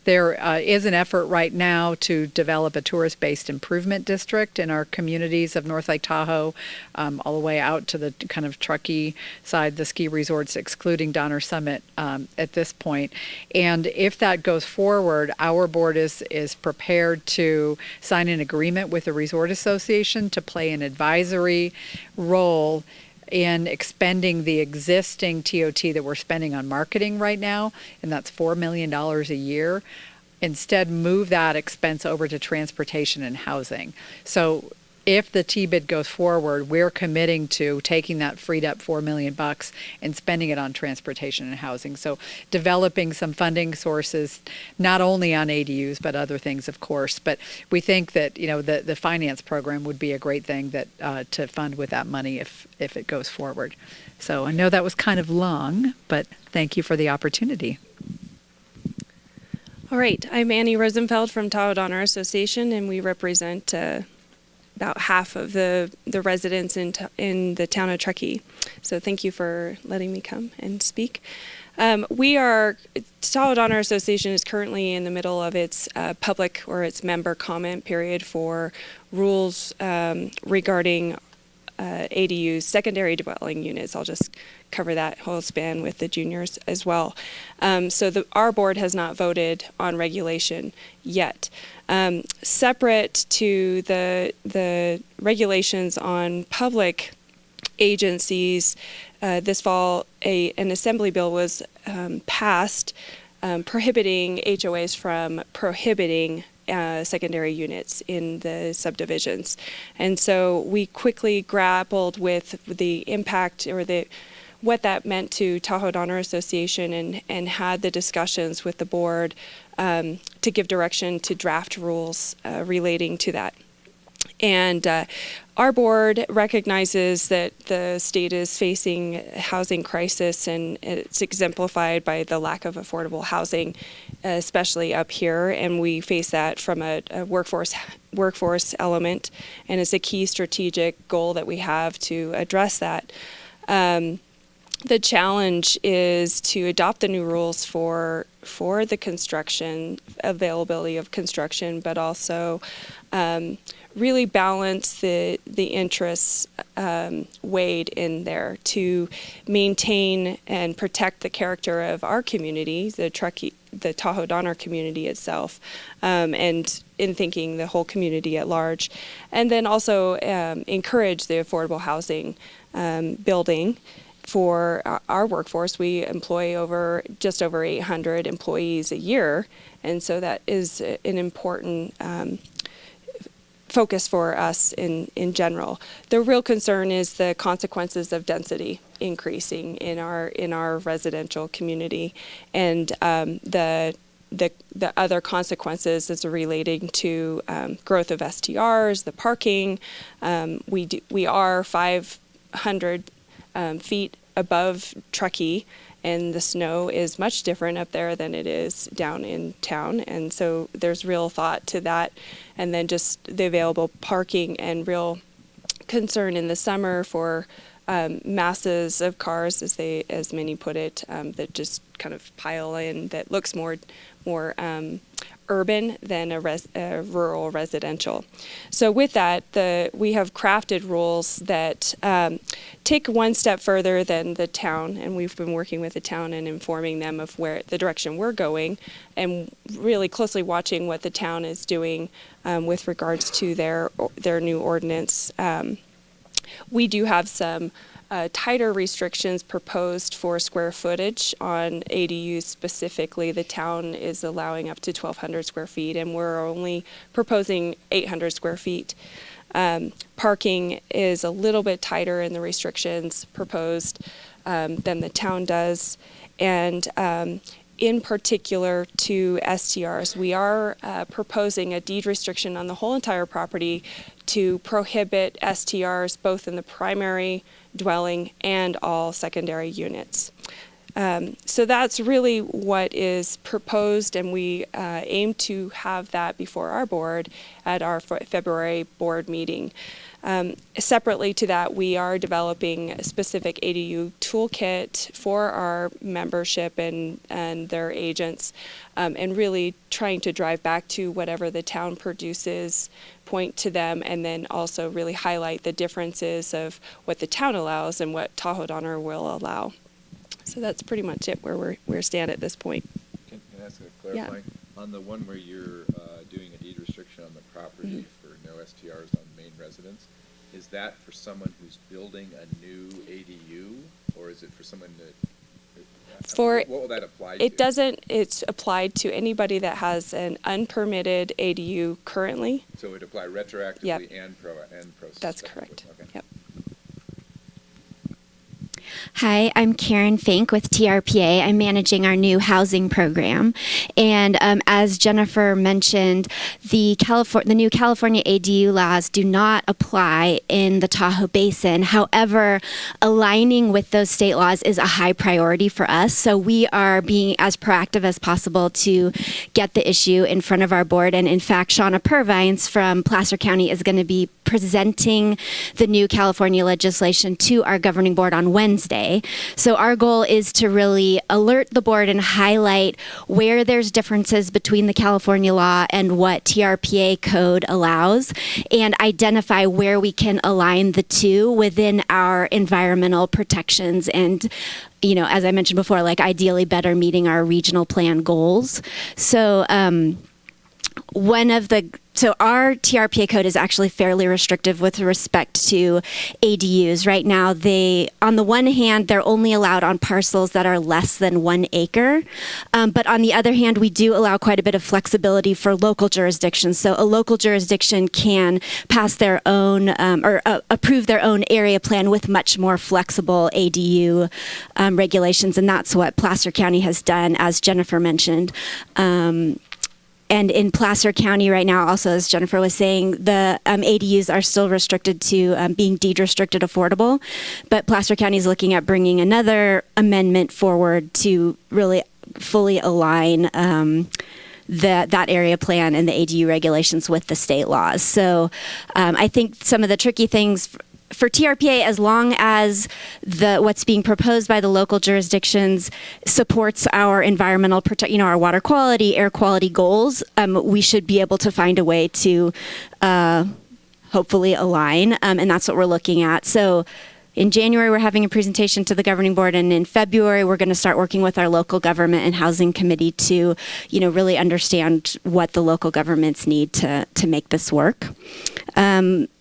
there is an effort right now to develop a tourist-based improvement district in our communities of North Lake Tahoe, all the way out to the kind of Truckee side, the ski resorts, excluding Donner Summit at this point. And if that goes forward, our board is prepared to sign an agreement with the Resort Association to play an advisory role in expending the existing TOT that we're spending on marketing right now, and that's $4 million a year. Instead, move that expense over to transportation and housing. So if the T-bid goes forward, we're committing to taking that freed up $4 million and spending it on transportation and housing. So developing some funding sources, not only on ADUs, but other things, of course. But we think that, the finance program would be a great thing that to fund with that money if it goes forward. So I know that was kind of long, but thank you for the opportunity. All right, I'm Annie Rosenfeld from Tahoe Donner Association, and we represent about half of the residents in the town of Truckee. So thank you for letting me come and speak. Tahoe Donner Association is currently in the middle of its public or its member comment period for rules regarding ADUs, secondary dwelling units. I'll just cover that whole span with the juniors as well. So our board has not voted on regulation yet. Separate to the regulations on public agencies, this fall an assembly bill was passed prohibiting HOAs from prohibiting secondary units in the subdivisions. And so we quickly grappled with the impact or what that meant to Tahoe Donner Association and had the discussions with the board to give direction to draft rules relating to that. And our board recognizes that the state is facing a housing crisis, and it's exemplified by the lack of affordable housing, especially up here. And we face that from a workforce element, and it's a key strategic goal that we have to address that. The challenge is to adopt the new rules for the construction, availability of construction, but also really balance the interests weighed in there to maintain and protect the character of our community, the Tahoe Donner community itself, and in thinking the whole community at large, and then also encourage the affordable housing building. For our workforce, we employ just over 800 employees a year, and so that is an important focus for us in general. The real concern is the consequences of density increasing in our residential community, and the other consequences is relating to growth of STRs, the parking. We are 500 feet above Truckee, and the snow is much different up there than it is down in town, and so there's real thought to that. And then just the available parking and real concern in the summer for masses of cars, as many put it, that just kind of pile in, that looks more urban than a rural residential. So with that, we have crafted rules that take one step further than the town, and we've been working with the town and informing them of where the direction we're going, and really closely watching what the town is doing with regards to their new ordinance. We do have some tighter restrictions proposed for square footage on ADUs specifically. The town is allowing up to 1,200 square feet, and we're only proposing 800 square feet. Parking is a little bit tighter in the restrictions proposed than the town does. And in particular to STRs, we are proposing a deed restriction on the whole entire property to prohibit STRs both in the primary dwelling and all secondary units. So that's really what is proposed, and we aim to have that before our board at our February board meeting. Separately to that, we are developing a specific ADU toolkit for our membership and their agents, and really trying to drive back to whatever the town produces, point to them, and then also really highlight the differences of what the town allows and what Tahoe Donner will allow. So that's pretty much it where we stand at this point. Can I ask a clarifying? Yeah. On the one where you're doing a deed restriction on the property for no STRs on main residence, is that for someone who's building a new ADU, or is it for someone that? What will that apply to? It doesn't. It's applied to anybody that has an unpermitted ADU currently. So it would apply retroactively. Yep. and prospectively. That's correct. Okay. Yep. Hi, I'm Karen Fink with TRPA. I'm managing our new housing program. And as Jennifer mentioned, the new California ADU laws do not apply in the Tahoe Basin. However, aligning with those state laws is a high priority for us. So we are being as proactive as possible to get the issue in front of our board. And in fact, Shauna Purvines from Placer County is going to be presenting the new California legislation to our governing board on Wednesday. So our goal is to really alert the board and highlight where there's differences between the California law and what TRPA code allows, and identify where we can align the two within our environmental protections and, you know, as I mentioned before, like ideally better meeting our regional plan goals. So So our TRPA code is actually fairly restrictive with respect to ADUs. Right now, on the one hand, they're only allowed on parcels that are less than 1 acre. But on the other hand, we do allow quite a bit of flexibility for local jurisdictions. So a local jurisdiction can pass their own or approve their own area plan with much more flexible ADU regulations. And that's what Placer County has done, as Jennifer mentioned. And in Placer County right now, also, as Jennifer was saying, the ADUs are still restricted to being deed restricted affordable. But Placer County is looking at bringing another amendment forward to really fully align that area plan and the ADU regulations with the state laws. So I think some of the tricky things for TRPA, as long as what's being proposed by the local jurisdictions supports our environmental our water quality, air quality goals, we should be able to find a way to hopefully align, and that's what we're looking at. So in January, we're having a presentation to the governing board, and in February, we're going to start working with our local government and housing committee to, really understand what the local governments need to make this work.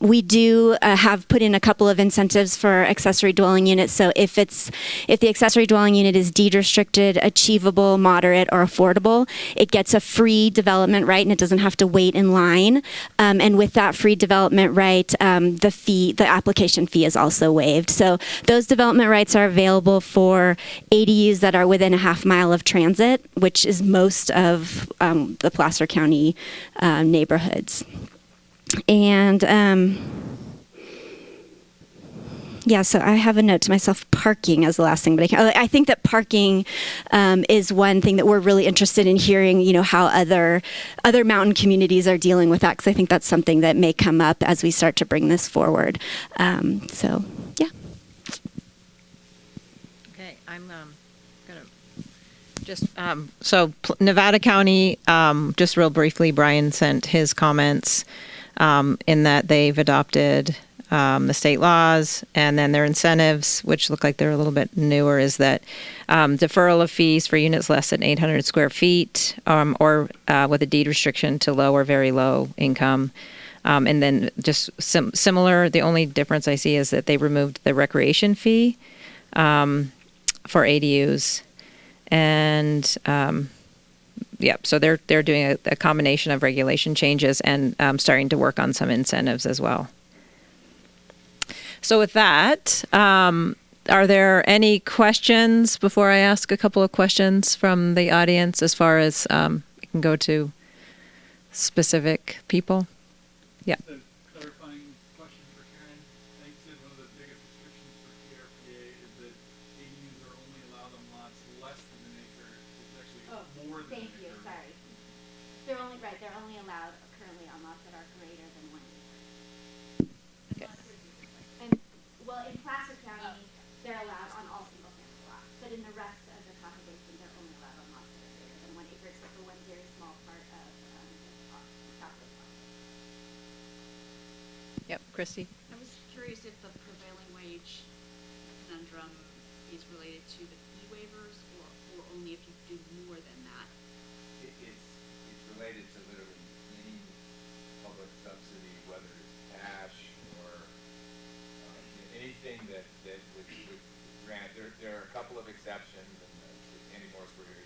We do have put in a couple of incentives for accessory dwelling units. So if the accessory dwelling unit is deed restricted, achievable, moderate, or affordable, it gets a free development right, and it doesn't have to wait in line. And with that free development right, the application fee is also waived. So those development rights are available for ADUs that are within a half mile of transit, which is most of the Placer County neighborhoods. And so I have a note to myself, parking as the last thing, but I think that parking is one thing that we're really interested in hearing, how other mountain communities are dealing with that, because I think that's something that may come up as we start to bring this forward. Okay, I'm going to just, Nevada County, just real briefly, Brian sent his comments in that they've adopted the state laws, and then their incentives, which look like they're a little bit newer, is that deferral of fees for units less than 800 square feet or with a deed restriction to low or very low income. And then just similar, the only difference I see is that they removed the recreation fee for ADUs. And so they're doing a combination of regulation changes and starting to work on some incentives as well. So with that, are there any questions before I ask a couple of questions from the audience, as far as we can go to specific people? Yeah. Clarifying question for Karen. I think you said one of the biggest restrictions for TRPA is that ADUs are only allowed on lots Thank you, sorry. They're only allowed currently on lots that are greater than 1 acre. And, well, in Placer County, they're allowed on all single-family lots, but in the rest of the Tahoe Basin, they're only allowed on lots that are greater than 1 acre, except for one very small part of the Southwest Plaza. Yep, Christy. I was curious if the prevailing wage conundrum is related to the fee waivers or only if you do more than that. It's related to literally any public subsidy, whether it's cash or anything that would grant. There are a couple of exceptions, and Andy Morse were here,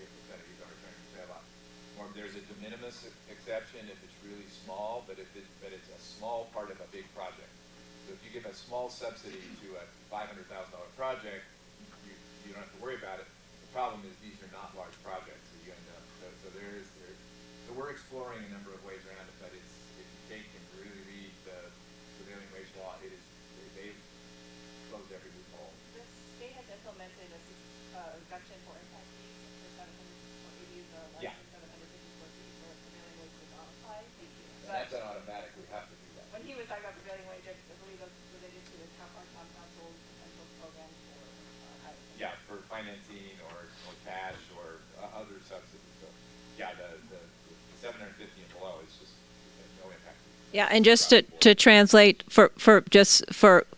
he's our attorney, to say a lot more. There's a de minimis exception if it's really small, but it's a small part of a big project. So if you give a small subsidy to a $500,000 project, you don't have to worry about it. The problem is these are not large projects, so you end up. So we're exploring a number of ways around it, but if you take and really read the prevailing wage law, they've closed every loophole. The state has implemented a exemption for impact fees for 700 for ADUs or less than 750 square feet where prevailing wage does not apply. Thank you. And that's an automatic. We have to do that. When he was talking about prevailing wage, I believe that's related to the town council's potential program for Yeah, for financing or cash or other subsidies. So, yeah, the 750 and below is just no impact. Yeah, and just to translate for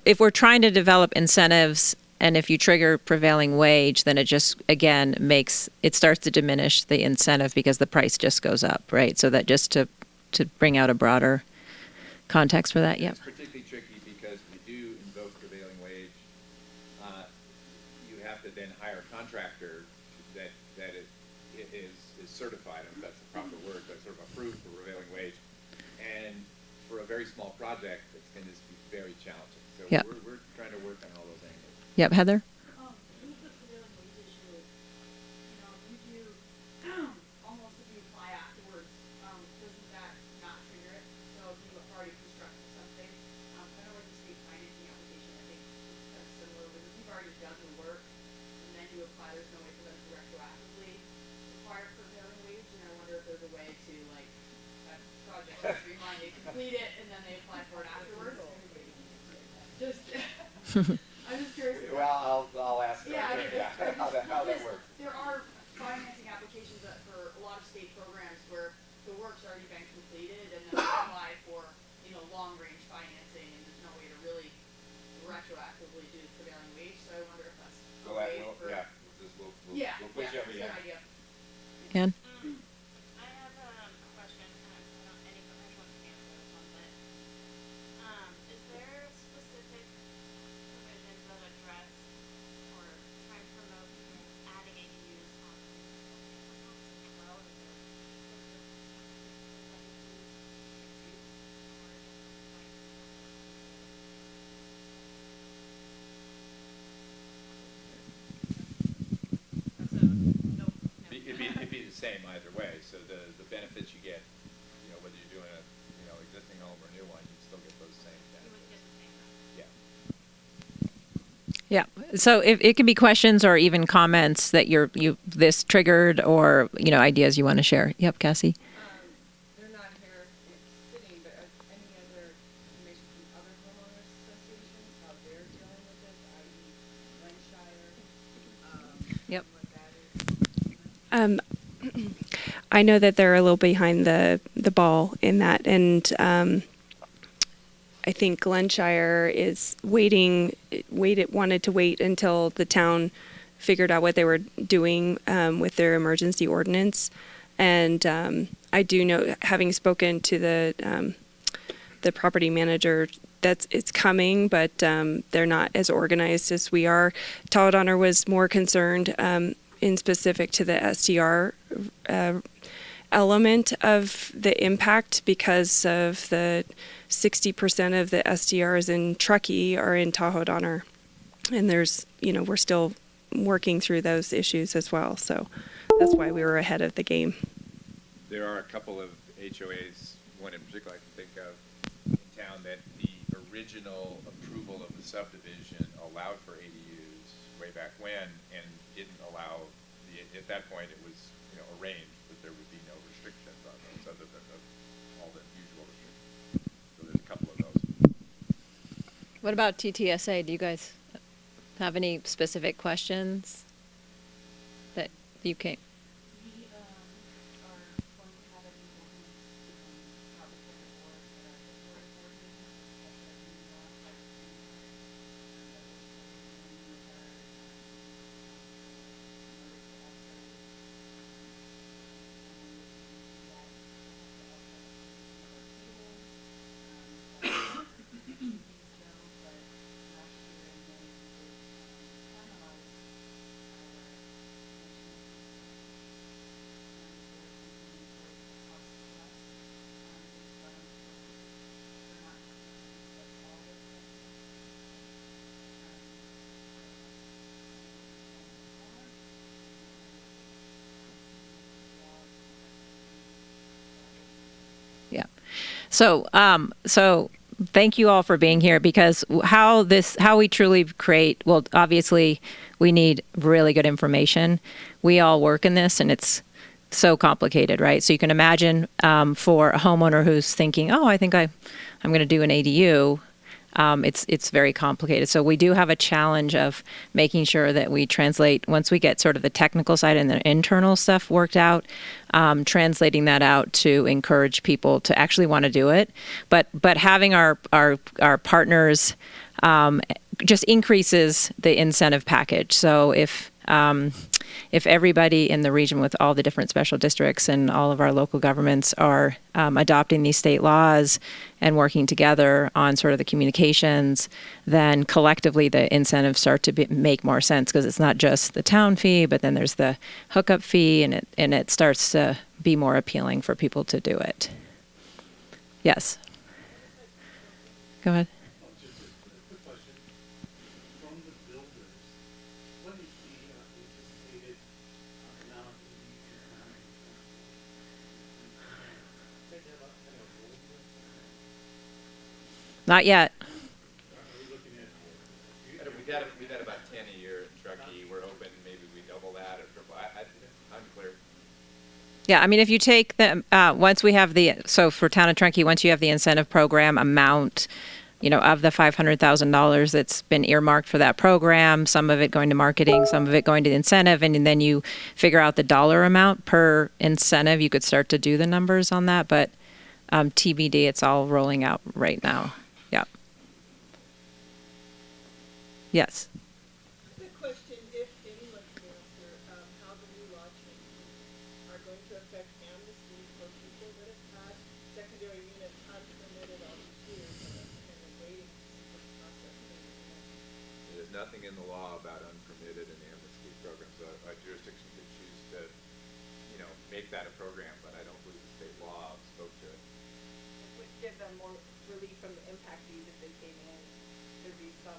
if we're trying to develop incentives and if you trigger prevailing wage, then it just again starts to diminish the incentive because the price just goes up, right? So that just to bring out a broader context for that, yeah. It's particularly tricky because we do invoke prevailing wage. You have to then hire a contractor that is certified, I don't know if that's the proper word, but sort of approved for prevailing wage. And for a very small project, it's going to be very challenging. So we're trying to work on all those angles. Yep, Heather? With the prevailing wage issue, you do almost if you apply afterwards, doesn't that not trigger it? So if you've already constructed something, kind of like the state financing application, I think it's kind of similar, but if you've already done the work and then you apply, there's no way for them to retroactively require prevailing wage. And I wonder if there's a way to like that project streamline, they complete it and then they apply for it afterwards. Just I'm just curious. Well, I'll ask how that works. There are financing applications for a lot of state programs where the work's already been completed and then they apply for, long-range financing and there's no way to really retroactively do prevailing wage. So I wonder if that's a way for... We'll push that's every an idea. Ken? I have a question. I don't know any anyone can answer this one, but is there specific provisions that address or try to promote adding ADUs on as well? Is there It'd be the same either way. So the benefits you get, whether you're doing a existing home or a new one, you still get those same benefits. Yeah. Yeah. So if it can be questions or even comments that this triggered or ideas you want to share. Yep, Cassie. They're not here sitting, but any other information from other homeowners associations, how they're dealing with this, i.e. Glenshire? Yep. I know that they're a little behind the ball in that, and I think Glenshire is wanted to wait until the town figured out what they were doing with their emergency ordinance, and I do know, having spoken to the property manager, it's coming, but they're not as organized as we are. Tahoe Donner was more concerned in specific to the SDR element of the impact because of the 60% of the SDRs in Truckee are in Tahoe Donner. And there's, we're still working through those issues as well. So that's why we were ahead of the game. There are a couple of HOAs, one in particular I can think of, in town that the original approval of the subdivision allowed for ADUs way back when and didn't allow, at that point it was, arranged that there would be no restrictions on those other than all the usual restrictions. So there's a couple of those. What about TTSA? Do you guys have any specific questions that you can? Yeah. So thank you all for being here, because how we truly create, well, obviously we need really good information. We all work in this and it's so complicated, right? So you can imagine for a homeowner who's thinking, oh, I think I'm going to do an ADU, it's very complicated. So we do have a challenge of making sure that we translate, once we get sort of the technical side and the internal stuff worked out, translating that out to encourage people to actually want to do it. But having our partners just increases the incentive package. So if everybody in the region with all the different special districts and all of our local governments are adopting these state laws and working together on sort of the communications, then collectively the incentives start to make more sense, because it's not just the town fee, but then there's the hookup fee, and it starts to be more appealing for people to do it. Yes. Go ahead. Not yet. We've had about 10 a year at Truckee. We're hoping maybe we double that or triple. I'm clear. Yeah, I mean, if you take the once we have so for Town of Truckee, once you have the incentive program amount, of the $500,000 that's been earmarked for that program, some of it going to marketing, some of it going to incentive, and then you figure out the dollar amount per incentive, you could start to do the numbers on that. But TBD, it's all rolling out right now. Yeah. Yes. The question, if anyone can answer, how the new law changes are going to affect amnesty for people that have had secondary units unpermitted all these years and are waiting for the process. There's nothing in the law about unpermitted and amnesty programs. So a jurisdiction could choose to, make that a program, but I don't believe the state law spoke to it. It would give them more relief from the impact fees if they came in. There'd be some,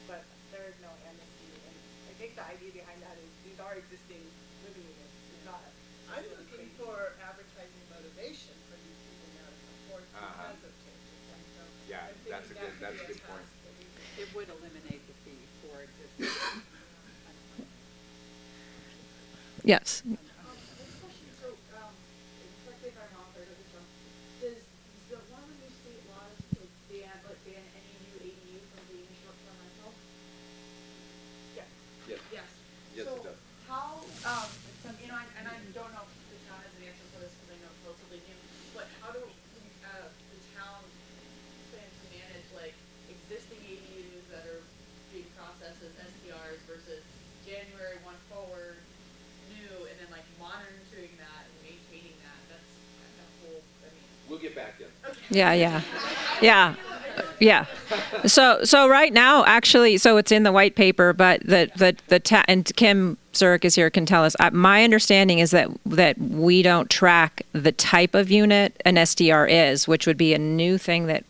but there is no amnesty. And I think the idea behind that is these are existing living units. It's not. I'm looking for advertising motivation for these people now to come forward because of changes. And so Yeah, that's a good point. It would eliminate the fee for existing. Yes. Does one of the new state laws ban any new ADU from being a short-term rental? Yes. Yes. Yes, So it does. how, and I don't know if the town has an answer for this because I know it's relatively new, but how do the town plan to manage existing ADUs that are being processed as STRs versus January 1 forward, new, and then monitoring that and maintaining that? That's a whole, We'll get back in. Yeah. So right now, actually, so it's in the white paper, but and Kim Zurich is here, can tell us. My understanding is that we don't track the type of unit an SDR is, which would be a new thing that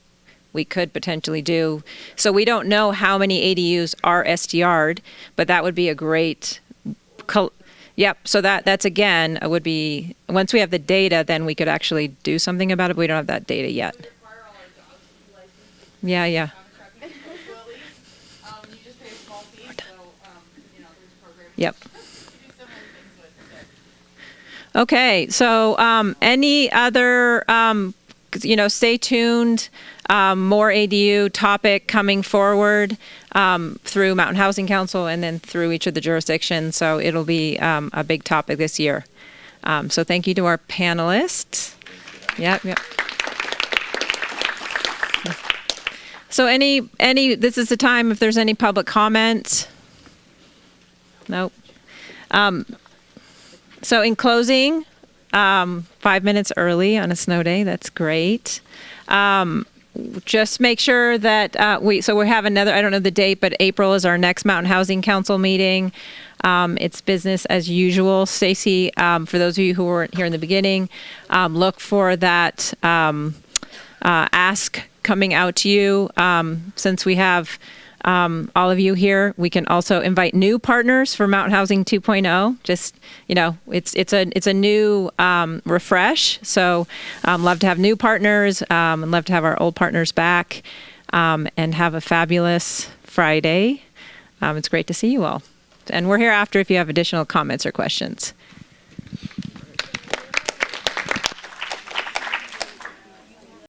we could potentially do. So we don't know how many ADUs are SDR'd, but that would be a great. Yep. So that's again would be, once we have the data, then we could actually do something about it. But we don't have that data yet. Yeah. Yep. Okay, so any other, stay tuned. More ADU topic coming forward through Mountain Housing Council and then through each of the jurisdictions. So it'll be a big topic this year. So thank you to our panelists. Yep. So this is the time if there's any public comment. Nope. So in closing, 5 minutes early on a snow day, that's great. Just make sure that we have another, I don't know the date, but April is our next Mountain Housing Council meeting. It's business as usual. Stacy, for those of you who weren't here in the beginning, look for that ask coming out to you. Since we have all of you here, we can also invite new partners for Mountain Housing 2.0. Just, it's a new refresh. So love to have new partners and love to have our old partners back and have a fabulous Friday. It's great to see you all. And we're here after if you have additional comments or questions.